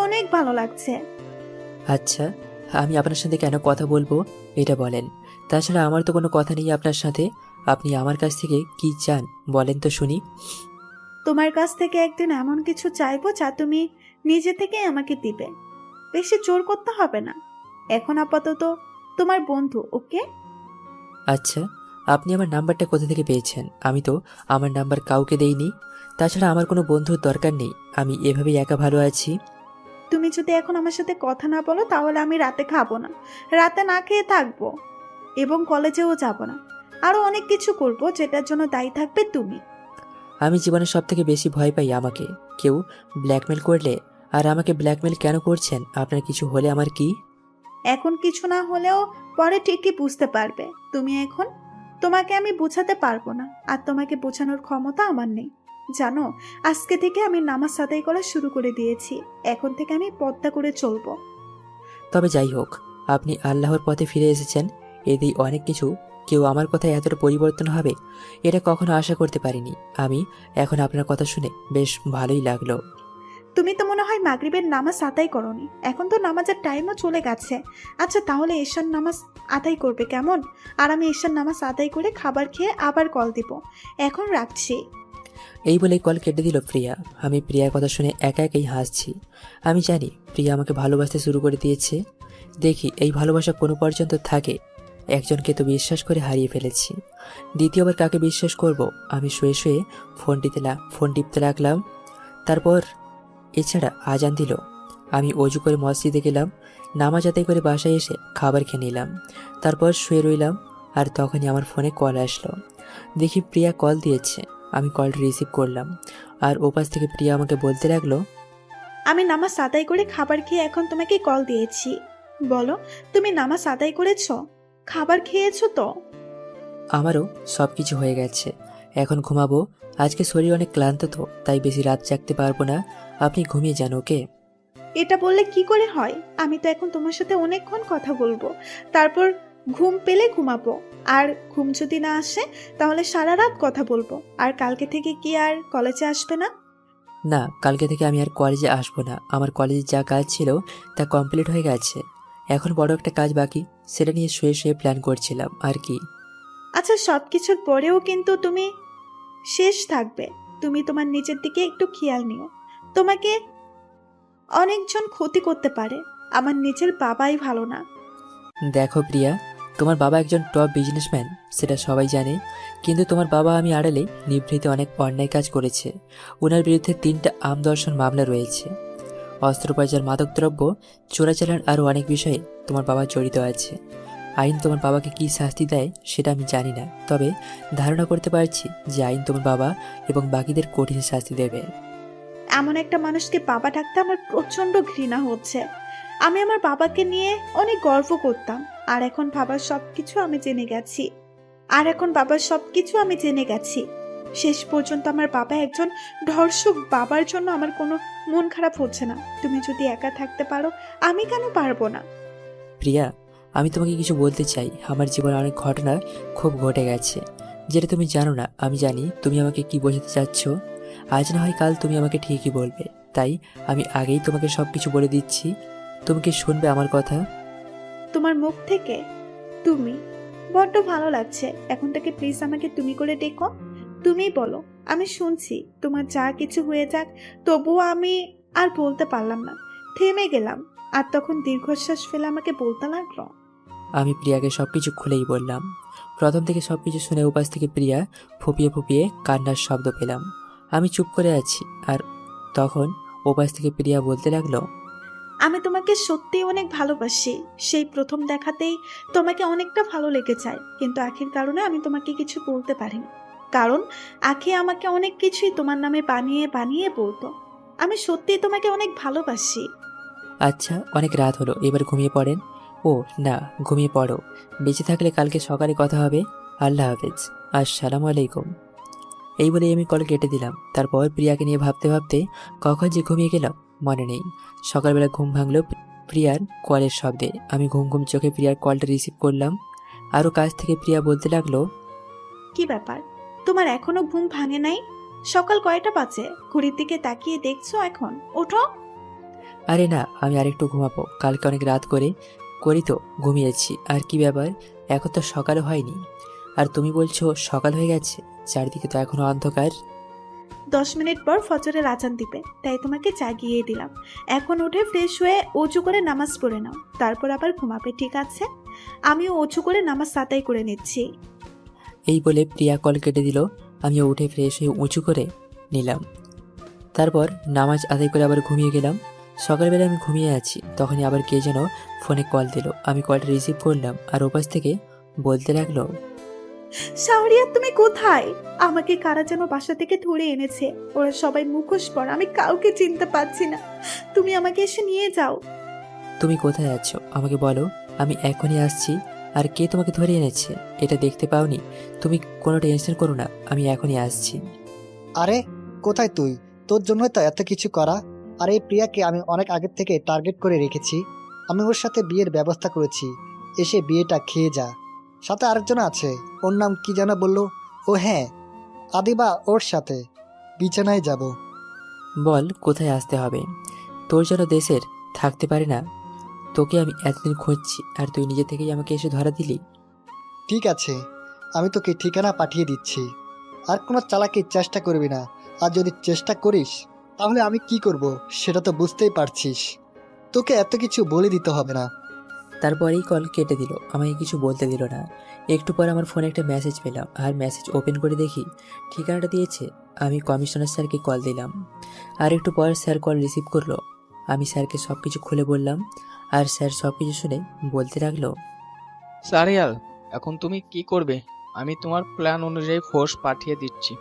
অনেক ভালো লাগছে। আচ্ছা, আমি আপনার সাথে কেন কথা বলবো এটা বলেন। তাছাড়া আমার তো কোনো কথা নেই আপনার সাথে। আপনি আমার কাছ থেকে কি চান বলেন তো শুনি। তোমার কাছ থেকে একদিন এমন কিছু চাইবো যা তুমি নিজে থেকেই আমাকে দিবে। বেশি জোর করতে হবে না। এখন আপাতত তোমার বন্ধু, ওকে? আচ্ছা, আপনি আমার নাম্বারটা কোথা থেকে পেয়েছেন? আমি তো আমার নাম্বার কাউকে দেইনি। তাছাড়া আমার কোনো বন্ধুর দরকার নেই। আমি এভাবেই একা ভালো আছি। তুমি যদি এখন আমার সাথে কথা না বলো তাহলে আমি রাতে খাবো না, রাতে না খেয়ে থাকবো এবং কলেজেও যাব না। আরো অনেক কিছু করব যেটার জন্য দায়ী থাকবে তুমি। আমি জীবনে সব থেকে বেশি ভয় পাই আমাকে কেউ ব্ল্যাকমেল করলে আর আমাকে ব্ল্যাকমেল কেন করছেন? আপনার কিছু হলে আমার কি? এখন কিছু না হলেও পরে ঠিকই বুঝতে পারবে। তুমি এখন, তোমাকে আমি বোঝাতে পারবো না, আর তোমাকে বোঝানোর ক্ষমতা আমার নেই। জানো, আজকে থেকে আমি নামাজ আদায় করা শুরু করে দিয়েছি। এখন থেকে আমি পর্দা করে চলবো। তবে যাই হোক, আপনি আল্লাহর পথে ফিরে এসেছেন, এতেই অনেক কিছু। কেউ আমার কথায় এতটা পরিবর্তন হবে এটা কখনো আশা করতে পারিনি। আমি এখন আপনার কথা শুনে বেশ ভালোই লাগলো। তুমি তো মনে হয় মাগরিবের নামাজ আদায় করনি। এখন তো নামাজের টাইমও চলে গেছে। আচ্ছা, তাহলে এশার নামাজ আদায় করবে কেমন? আর আমি এশার নামাজ আদায় করে খাবার খেয়ে আবার কল দিব। এখন রাখছি। এই বলেই কল কেটে দিল প্রিয়া। আমি প্রিয়ার কথা শুনে একা একাই হাসছি। আমি জানি প্রিয়া আমাকে ভালোবাসতে শুরু করে দিয়েছে। দেখি এই ভালোবাসা কোনো পর্যন্ত থাকে। একজনকে তো বিশ্বাস করে হারিয়ে ফেলেছি, দ্বিতীয়বার কাকে বিশ্বাস করব? আমি শুয়ে শুয়ে ফোন টিপতে লাগলাম। তারপর এছাড়া আজান দিল। আমি অজু করে মসজিদে গেলাম, নামাজ আদায় করে বাসায় এসে খাবার খেয়ে নিলাম। তারপর শুয়ে রইলাম। আর তখনই আমার ফোনে কল আসলো। দেখি প্রিয়া কল দিয়েছে। আমি কলটা রিসিভ করলাম। আর ওপাশ থেকে প্রিয়া আমাকে বলতে লাগলো, আমি নামাজ আদায় করে খাবার খেয়ে এখন তোমাকে কল দিয়েছি। বলো, তুমি নামাজ আদায় করেছো? খাবার খেয়েছো তো? আমারও সব কিছু হয়ে গেছে, এখন ঘুমাবো। আজকে শরীর অনেক ক্লান্ত তো, তাই বেশি রাত জাগতে পারবো না। আপনি ঘুমিয়ে যান, ওকে? এটা বললে কি করে হয়? আমি তো এখন তোমার সাথে অনেকক্ষণ কথা বলবো, তারপর ঘুম পেলে ঘুমাবো। আর ঘুম যদি না আসে তাহলে সারা রাত কথা বলবো। আর কালকে থেকে কি আর কলেজে আসবে না? না, কালকে থেকে আমি আর কলেজে আসবো না। আমার কলেজে যা কাজ ছিল তা কমপ্লিট হয়ে গেছে। এখন বড় একটা কাজ বাকি, সেটা নিয়ে শুয়ে শুয়ে প্ল্যান করছিলাম আর কি। আচ্ছা, সব কিছুর পরেও কিন্তু তুমি শেষ থাকবে। তুমি তোমার নিজের দিকে একটু খেয়াল নিও। তোমাকে অনেকজন ক্ষতি করতে পারে। আমার নিজের বাবাই ভালো না। দেখো প্রিয়া, তোমার বাবা একজন টপ বিজনেসম্যান, সেটা সবাই জানে। কিন্তু তোমার বাবা আমি আড়ালে নিভৃতে অনেক অন্যায় কাজ করেছে। ওনার বিরুদ্ধে 3টা আমদর্শন মামলা রয়েছে। অস্ত্রোপচার, মাদকদ্রব্য, চোরাচালান আরও অনেক বিষয়ে তোমার বাবা জড়িত আছে। আইন তোমার বাবাকে কী শাস্তি দেয় সেটা আমি জানি না, তবে ধারণা করতে পারছি যে আইন তোমার বাবা এবং বাকিদের কঠিন শাস্তি দেবে। এমন একটা মানুষকে বাবা ডাকতে আমার প্রচন্ড ঘৃণা হচ্ছে। আমি আমার বাবাকে নিয়ে অনেক গর্ব করতাম, আর এখন বাবার সবকিছু আমি জেনে গেছি। শেষ পর্যন্ত আমার বাবা একজন ধর্ষক। বাবার জন্য আমার কোনো মন খারাপ হচ্ছে না। তুমি যদি একা থাকতে পারো, আমি কেন পারবো না? প্রিয়া, আমি তোমাকে কিছু বলতে চাই। আমার জীবনে অনেক ঘটনা খুব ঘটে গেছে, যেটা তুমি জানো না। আমি জানি তুমি আমাকে কি বোঝাতে চাচ্ছ। আজ না হয় কাল তুমি আমাকে ঠিকই বলবে, তাই আমি আগেই তোমাকে সব কিছু বলে দিচ্ছি। তুমি কি শুনবে আমার কথা? তোমার মুখ থেকে তুমি বড্ড ভালো লাগছে। এখন থেকে প্লিজ আমাকে তুমি করে ডেকো। তুমি বলো, আমি শুনছি। তোমার যা কিছু হয়ে যাক, তবুও আমি আর বলতে পারলাম না, থেমে গেলাম। আর তখন দীর্ঘশ্বাস ফেলে আমাকে বলতে লাগলো, আমি প্রিয়াকে সবকিছু খুলেই বললাম। প্রথম থেকে সবকিছু শুনে উপাস থেকে প্রিয়া ফুপিয়ে ফুপিয়ে কান্নার শব্দ পেলাম। আমি চুপ করে আছি। আর তখন উপাস থেকে প্রিয়া বলতে লাগলো, আমি তোমাকে সত্যিই অনেক ভালোবাসি। সেই প্রথম দেখাতেই তোমাকে অনেকটা ভালো লেগে যায়, কিন্তু আখির কারণে আমি তোমাকে কিছু বলতে পারিনি। কারণ আখি আমাকে অনেক কিছুই তোমার নামে বানিয়ে বানিয়ে বলতো। আমি সত্যিই তোমাকে অনেক ভালোবাসি। আচ্ছা, অনেক রাত হলো, এবার ঘুমিয়ে পড়েন। ও না, ঘুমিয়ে পড়ো। বেঁচে থাকলে কালকে সকালে কথা হবে। আল্লাহ হাফেজ। আসসালামু আলাইকুম। এই বলেই আমি কল কেটে দিলাম। তারপর প্রিয়াকে নিয়ে ভাবতে ভাবতে কখন যে ঘুমিয়ে গেলাম মনে নেই। সকালবেলা ঘুম ভাঙলো প্রিয়ার কলের শব্দে। আমি ঘুম ঘুম চোখে প্রিয়ার কলটা রিসিভ করলাম। আরও কাছ থেকে প্রিয়া বলতে লাগলো, কি ব্যাপার, তোমার এখনো ঘুম ভাঙে নাই? সকাল কয়টা বাজে? ঘড়ির দিকে তাকিয়ে দেখছো এখন? ওঠো। আরে না, আমি আরেকটু ঘুমাবো। কালকে অনেক রাত করি তো ঘুমিয়েছি। আর কি ব্যাপার, এখন তো সকালও হয়নি, আর তুমি বলছো সকাল হয়ে গেছে? চারদিকে তো এখনো অন্ধকার। 10 মিনিট পর ফজরের আজান দিবে, তাই তোমাকে জাগিয়ে দিলাম। এখন উঠে ফ্রেশ হয়ে অজু করে নামাজ পড়ে নাও, তারপর আবার ঘুমাবে, ঠিক আছে? আমিও অজু করে নামাজ আদায় করে নিচ্ছি। এই বলে প্রিয়া কল কেটে দিল। আমিও উঠে ফ্রেশ হয়ে উঁচু করে নিলাম। তারপর নামাজ আদায় করে আবার ঘুমিয়ে গেলাম। সকালবেলা আমি ঘুমিয়ে আছি, তখনই আবার কে যেন ফোনে কল দিল। আমি কলটা রিসিভ করলাম। আর ওপাশ থেকে বলতে লাগলো, শাহরিয়ার তুমি কোথায়? আমাকে কারা যেন বাসা থেকে ধরে এনেছে। ওরা সবাই মুখোশ পরা, আমি কাউকে চিনতে পারছি না। তুমি আমাকে এসে নিয়ে যাও। তুমি কোথায় আছো আমাকে বলো, আমি এখনই আসছি। আর কে তোমাকে ধরে এনেছে এটা দেখতে পাওনি? তুমি কোনো টেনশন করো না, আমি এখনই আসছি। আরে কোথায় তুই? তোর জন্যই তো এত কিছু করা। আর এই প্রিয়াকে আমি অনেক আগের থেকে টার্গেট করে রেখেছি। আমি ওর সাথে বিয়ের ব্যবস্থা করেছি, এসে বিয়েটা খেয়ে যা। সাথে আরেকজন আছে, ওর নাম কি যেন বললো? ও হ্যাঁ, আদিবা, ওর সাথে বিছানায় যাব। বল কোথায় আসতে হবে? তোর যেন দেশের থাকতে পারে না। তোকে আমি এতদিন খুঁজছি আর তুই নিজে থেকেই আমাকে এসে ধরা দিলি। ঠিক আছে, আমি তোকে ঠিকানা পাঠিয়ে দিচ্ছি। আর কোনো চালাকির চেষ্টা করবি না। আর যদি চেষ্টা করিস তাহলে আমি কি করব সেটা তো বুঝতেই পারছিস। তোকে এত কিছু বলে দিতে হবে না। তারপরেই কল কেটে দিল, আমাকে কিছু বলতে দিল না। একটু পর আমার ফোনে একটা মেসেজ পেলাম, আর মেসেজ ওপেন করে দেখি ঠিকানাটা দিয়েছে। আমি কমিশনার স্যারকে কল দিলাম, আর একটু পর স্যার কল রিসিভ করলো। আমি স্যারকে সব কিছু খুলে বললাম, আর স্যার সব কিছু শুনে বলতে লাগলো, সারিয়াল, এখন তুমি কি করবে? আমি তোমার প্ল্যান অনুযায়ী ফোর্স পাঠিয়ে দিচ্ছি।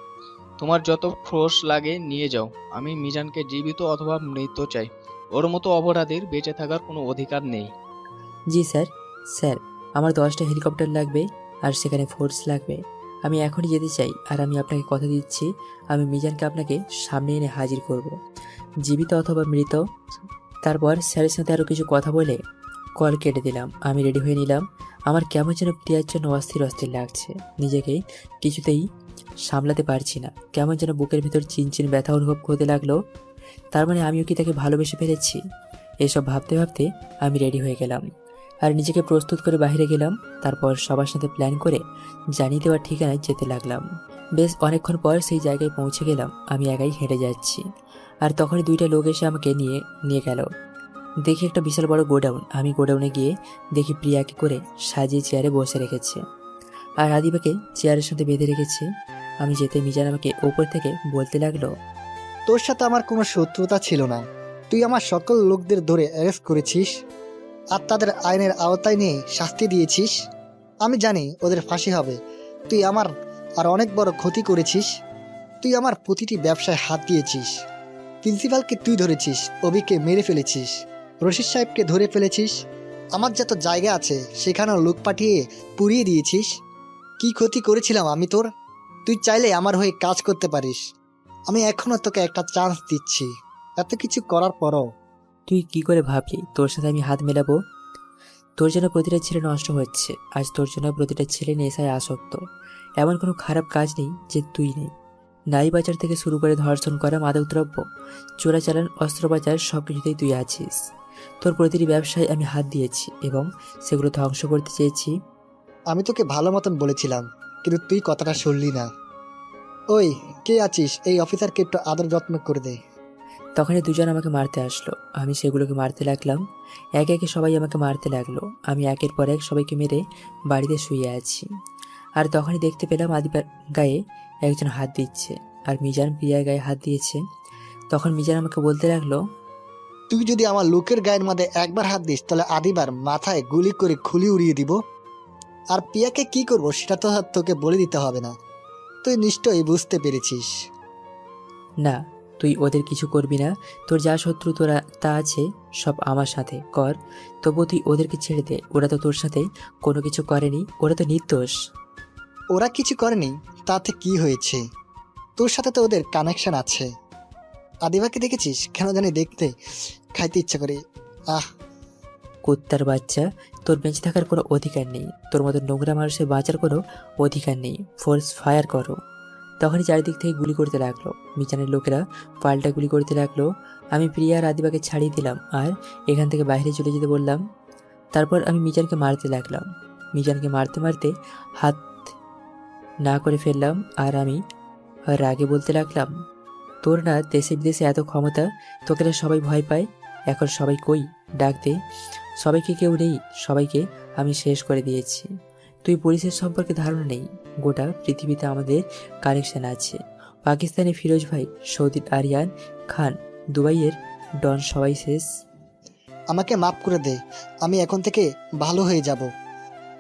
তোমার যত ফোর্স লাগে নিয়ে যাও। আমি মিজানকে জীবিত অথবা মৃত চাই। ওর মতো অপরাধীর বেঁচে থাকার কোনো অধিকার নেই। জি স্যার। স্যার, আমার 10টা হেলিকপ্টার লাগবে, আর সেখানে ফোর্স লাগবে। আমি এখনই যেতে চাই, আর আমি আপনাকে কথা দিচ্ছি আমি মিজানকে আপনাকে সামনে এনে হাজির করব, জীবিত অথবা মৃত। তারপর স্যারের সাথে আরও কিছু কথা বলে কল কেটে দিলাম। আমি রেডি হয়ে নিলাম। আমার কেমন যেন প্রিয়ার জন্য অস্থির অস্থির লাগছে। নিজেকে কিছুতেই সামলাতে পারছি না। কেমন যেন বুকের ভিতর চিনচিন ব্যথা অনুভব করতে লাগলো। তার মানে আমিও কি তাকে ভালোবেসে ফেলেছি? এসব ভাবতে ভাবতে আমি রেডি হয়ে গেলাম, আর নিজেকে প্রস্তুত করে বাইরে গেলাম। তারপর সবার সাথে প্ল্যান করে জানিয়ে দেওয়ার ঠিকানায় যেতে লাগলাম। বেশ অনেকক্ষণ পর সেই জায়গায় পৌঁছে গেলাম। আমি একাই হেঁটে যাচ্ছি, আর তখনই 2টা লোক এসে আমাকে নিয়ে নিয়ে গেল। দেখি একটা বিশাল বড় গোডাউন। আমি গোডাউনে গিয়ে দেখি প্রিয়াকে করে সাজিয়ে চেয়ারে বসে রেখেছে, আর আদিবাকে চেয়ারের সাথে বেঁধে রেখেছে। আমি যেতে মিজান আমাকে ওপর থেকে বলতে লাগলো, তোর সাথে আমার কোনো শত্রুতা ছিল না। তুই আমার সকল লোকদের ধরে অ্যারেস্ট করেছিস, আর তাদের আইনের আওতায় নিয়ে শাস্তি দিয়েছিস। আমি জানি ওদের ফাঁসি হবে। তুই আমার আর অনেক বড় ক্ষতি করেছিস। তুই আমার প্রতিটি ব্যবসায় হাত দিয়েছিস। প্রিন্সিপালকে তুই ধরেছিস, অভিকে মেরে ফেলেছিস, রশিদ সাহেবকে ধরে ফেলেছিস। আমার যত জায়গা আছে সেখানেও লোক পাঠিয়ে পুড়িয়ে দিয়েছিস। কি ক্ষতি করেছিলাম আমি তোর? তুই চাইলে আমার হয়ে কাজ করতে পারিস। আমি এখনো তোকে একটা চান্স দিচ্ছি। এত কিছু করার পরও তুই কি করে ভাবলি তোর সাথে আমি হাত মেলাবো? তোর জন্য প্রতিটা ছেলে নষ্ট হচ্ছে, আজ তোর জন্য প্রতিটা ছেলে নেশায় আসক্ত। এমন কোনো খারাপ কাজ নেই যে তুই নেই। নারী পাচার থেকে শুরু করে ধর্ষণ করা, মাদকদ্রব্য চোরাচালান, অস্ত্র পাচার, সব কিছুতেই তুই আছিস। তোর প্রতিটি ব্যবসায় আমি হাত দিয়েছি এবং সেগুলো ধ্বংস করতে চেয়েছি। আমি তোকে ভালো মতন বলেছিলাম, কিন্তু তুই কথাটা শুনলি না। ওই, কে আছিস? এই অফিসারকে একটু আদর যত্ন করে দে। তখনই দুজন আমাকে মারতে আসলো। আমি সেগুলোকে মারতে লাগলাম। একে একে সবাই আমাকে মারতে লাগলো। আমি একের পর এক সবাইকে মেরে বাড়িতে শুয়ে আছি। আর তখনই দেখতে পেলাম আদিবার গায়ে একজন হাত দিচ্ছে, আর মিজান প্রিয়ার গায়ে হাত দিয়েছে। তখন মিজান আমাকে বলতে লাগলো, তুই যদি আমার লোকের গায়ের মধ্যে একবার হাত দিস তাহলে আদিবার মাথায় গুলি করে খুলি উড়িয়ে দিব। আর পিয়াকে কি করব সেটা তো আর তোকে বলে দিতে হবে না। তুই নিশ্চয়ই বুঝতে পেরেছিস। না, তুই ওদের কিছু করবি না। তোর যা শত্রু তোরা তা আছে সব আমার সাথে কর, তবু তুই ওদেরকে ছেড়ে দে। ওরা তো তোর সাথে কোনো কিছু করেনি, ওরা তো নির্দোষ। ওরা কিছু করেনি তাতে কি হয়েছে? তোর সাথে তো ওদের কানেকশন আছে। আদিবাকে দেখেছিস? কেন জানি দেখতে খাইতে ইচ্ছা করে। আহ, কুত্তার বাচ্চা, তোর বেঁচে থাকার কোনো অধিকার নেই। তোর মতো নোংরা মানুষের বাঁচার কোনো অধিকার নেই। ফোর্স ফায়ার করো। তখনই চারিদিক থেকে গুলি করতে লাগলো। মিজানের লোকেরা পাল্টা গুলি করতে লাগলো। আমি প্রিয়া আর আদিবাকে ছাড়িয়ে দিলাম আর এখান থেকে বাইরে চলে যেতে বললাম। তারপর আমি মিজানকে মারতে লাগলাম। মিজানকে মারতে মারতে হাত না করে ফেললাম, আর আমি রাগে বলতে লাগলাম, তোর না দেশে বিদেশে এত ক্ষমতা, তোকে না সবাই ভয় পায়। এখন সবাই কই? ডাক দে। সবাইকে কেউ নেই, সবাইকে আমি শেষ করে দিয়েছি। তুই পুলিশের সম্পর্কে ধারণা নেই, গোটা পৃথিবীতে আমাদের কানেকশন আছে। পাকিস্তানি ফিরোজ ভাই, সৌদির আরিয়ান খান, দুবাইয়ের ডন, সবাই শেষ। আমাকে মাফ করে দে। আমি এখন থেকে ভালো হয়ে যাব।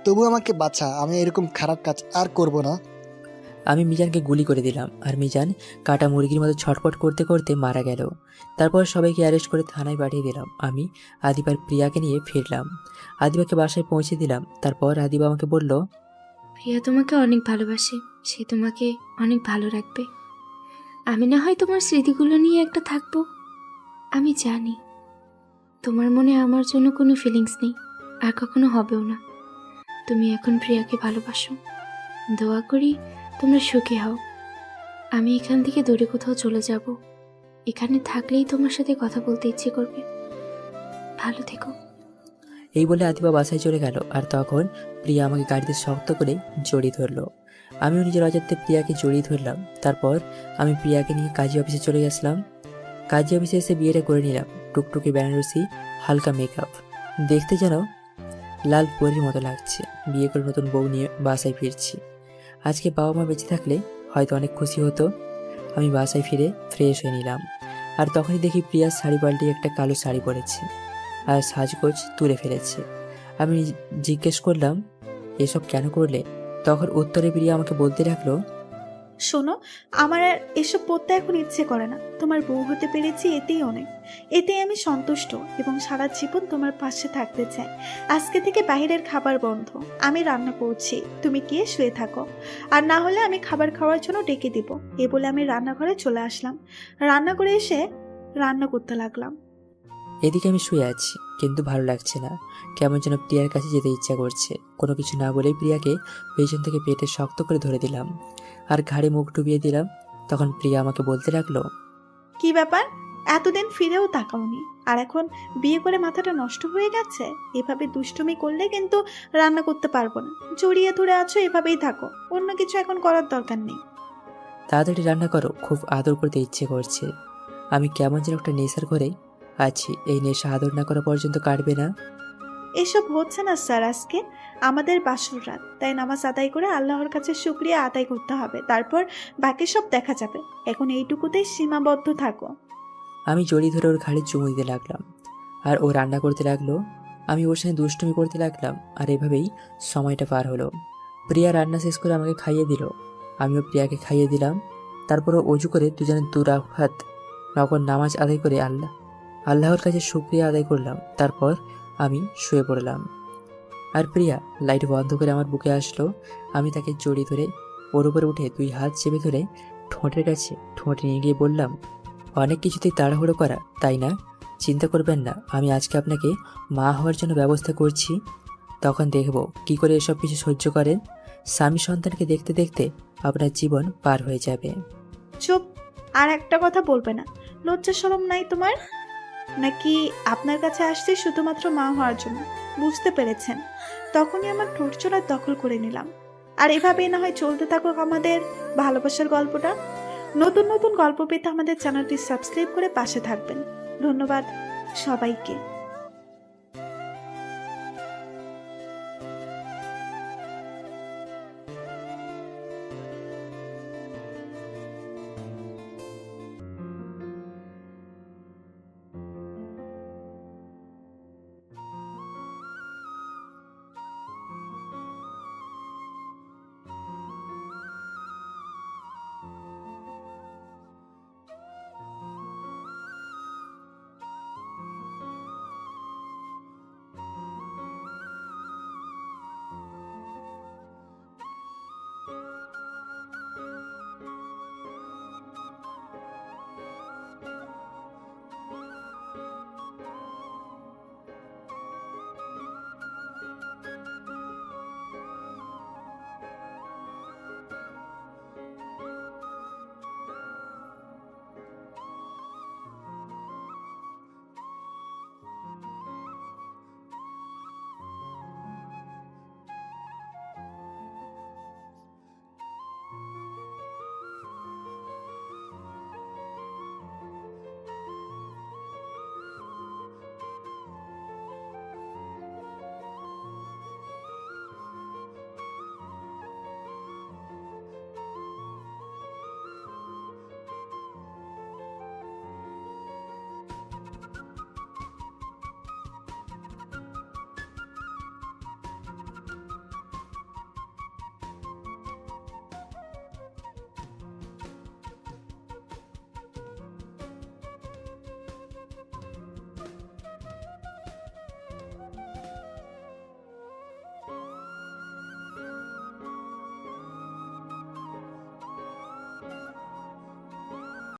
তবু আমাকে বাঁচা, আমি এরকম খারাপ কাজ আর করব না। আমি মিজানকে গুলি করে দিলাম আর মিজান কাটা মুরগির মতো ছটফট করতে করতে মারা গেল। তারপর সবাইকে অ্যারেস্ট করে থানায় পাঠিয়ে দিলাম। আমি আদিবার প্রিয়াকে নিয়ে ফিরলাম। আদিবাকে বাসায় পৌঁছে দিলাম। তারপর আদিবা আমাকে বলল, প্রিয়া তোমাকে অনেক ভালোবাসে, সে তোমাকে অনেক ভালো রাখবে। আমি না হয় তোমার স্মৃতিগুলো নিয়ে একটা থাকবো। আমি জানি তোমার মনে আমার জন্য কোনো ফিলিংস নেই, আর কখনো হবেও না। তুমি এখন প্রিয়াকে ভালোবাসো। দোয়া করি তোমরা সুখী হও। আমি এখান থেকে দূরে কোথাও চলে যাব। এখানে থাকলেই তোমার সাথে কথা বলতে ইচ্ছে করবে। ভালো থেকো। এই বলে আদিবা বাসায় চলে গেল। আর তখন প্রিয়া আমাকে গাড়িতে শক্ত করে জড়িয়ে ধরলো। আমিও নিজের অজান্তে প্রিয়াকে জড়িয়ে ধরলাম। তারপর আমি প্রিয়াকে নিয়ে কাজী অফিসে চলে গেছিলাম। কাজী অফিসে এসে বিয়েটা করে নিলাম। টুকটুকি বেনারসি, হালকা মেকআপ, দেখতে যেন লাল পরীর মতো লাগছে। বিয়ে করে নতুন বউ নিয়ে বাসায় ফিরছি। আজকে বাবা মা বেঁচে থাকলে হয়তো অনেক খুশি হতো। আমি বাসায় ফিরে ফ্রেশ হয়ে নিলাম। আর তখনই দেখি প্রিয়ার শাড়ি পাল্টে একটা কালো শাড়ি পরেছে আর সাজগোজ তুলে ফেলেছে। আমি জিজ্ঞেস করলাম, এসব কেন করলে? তখন উত্তরে প্রিয়া আমাকে বলতে লাগলো, শোনো, আমার আর এসব পড়তে এখন ইচ্ছে করে না। তোমার বউ হতে পেরেছি, এতেই অনেক। এতেই আমি সন্তুষ্ট এবং সারা জীবন তোমার পাশে থাকতে চাই। আজকে থেকে বাইরের খাবার বন্ধ। আমি রান্না করছি, তুমি গিয়ে শুয়ে থাকো। আর না হলে আমি খাবার খাওয়ার জন্য ডেকে দিব। এ বলে আমি রান্নাঘরে চলে আসলাম। রান্না করে এসে রান্না করতে লাগলাম। এদিকে আমি শুয়ে আছি, কিন্তু ভালো লাগছে না। কেমন যেন প্রিয়ার কাছে যেতে ইচ্ছা করছে। কোনো কিছু না বলেই প্রিয়াকে পেছন থেকে পেটে শক্ত করে ধরে দিলাম আর ঘাড়ে মুখ ডুবিয়ে দিলাম। তখন প্রিয়া আমাকে বলতে লাগলো, কি ব্যাপার, এতদিন ফিরেও তাকাওনি, আর এখন বিয়ে করে মাথাটা নষ্ট হয়ে গেছে? এভাবে দুষ্টুমি করলে কিন্তু রান্না করতে পারবো না। জড়িয়ে ধরে আছো, এভাবেই থাকো। অন্য কিছু এখন করার দরকার নেই। তাড়াতাড়ি রান্না করো, খুব আদর করতে ইচ্ছে করছে। আমি কেমন যেন একটা নেশার ঘরে আছি। এই নেশা আদর না করা পর্যন্ত কাটবে না। এসব হচ্ছে না স্যার। আজকে আমাদের বাসর রাত, তাই নামাজ আদায় করে আল্লাহর কাছে শুকরিয়া আদায় করতে হবে। তারপর বাকি সব দেখা যাবে। এখন এইটুকুতেই সীমাবদ্ধ থাকো। আমি জড়িয়ে ধরে ওর ঘাড়ে চুমু দিতে লাগলাম আর ও রান্না করতে লাগলো। আমি ওর সাথে দুষ্টুমি করতে লাগলাম। আর এভাবেই সময়টা পার হলো। প্রিয়া রান্না শেষ করে আমাকে খাইয়ে দিল। আমিও প্রিয়াকে খাইয়ে দিলাম। তারপর অজু করে দুজনে দুরাকাত নকল নামাজ আদায় করে আল্লাহর কাছে শুকরিয়া আদায় করলাম। তারপর আমি শুয়ে পড়লাম। আর প্রিয়া লাইট বন্ধ করে আমার বুকে আসলো। আমি তাকে জড়িয়ে ধরে ওর উপরে উঠে 2 হাত চেপে ধরে ঠোঁটের কাছে ঠোঁট নিয়ে গিয়ে বললাম, অনেক কিছুতেই তাড়াহুড়ো করা, তাই না? চিন্তা করবেন না, আমি আজকে আপনাকে মা হওয়ার জন্য ব্যবস্থা করছি। তখন দেখব কি করে এসব কিছু সহ্য করেন। স্বামী সন্তানকে দেখতে দেখতে আপনার জীবন পার হয়ে যাবে। চুপ। আর একটা কথা বলবে না। লজ্জা শরম নাই তোমার? নাকি আপনার কাছে আসছে শুধুমাত্র মা হওয়ার জন্য? বুঝতে পেরেছেন? তখনই আমার ঠোঁট চোরা দখল করে নিলাম। আর এভাবেই না হয় চলতে থাকুক আমাদের ভালোবাসার গল্পটা। নতুন নতুন গল্প পেতে আমাদের চ্যানেলটি সাবস্ক্রাইব করে পাশে থাকবেন। ধন্যবাদ সবাইকে।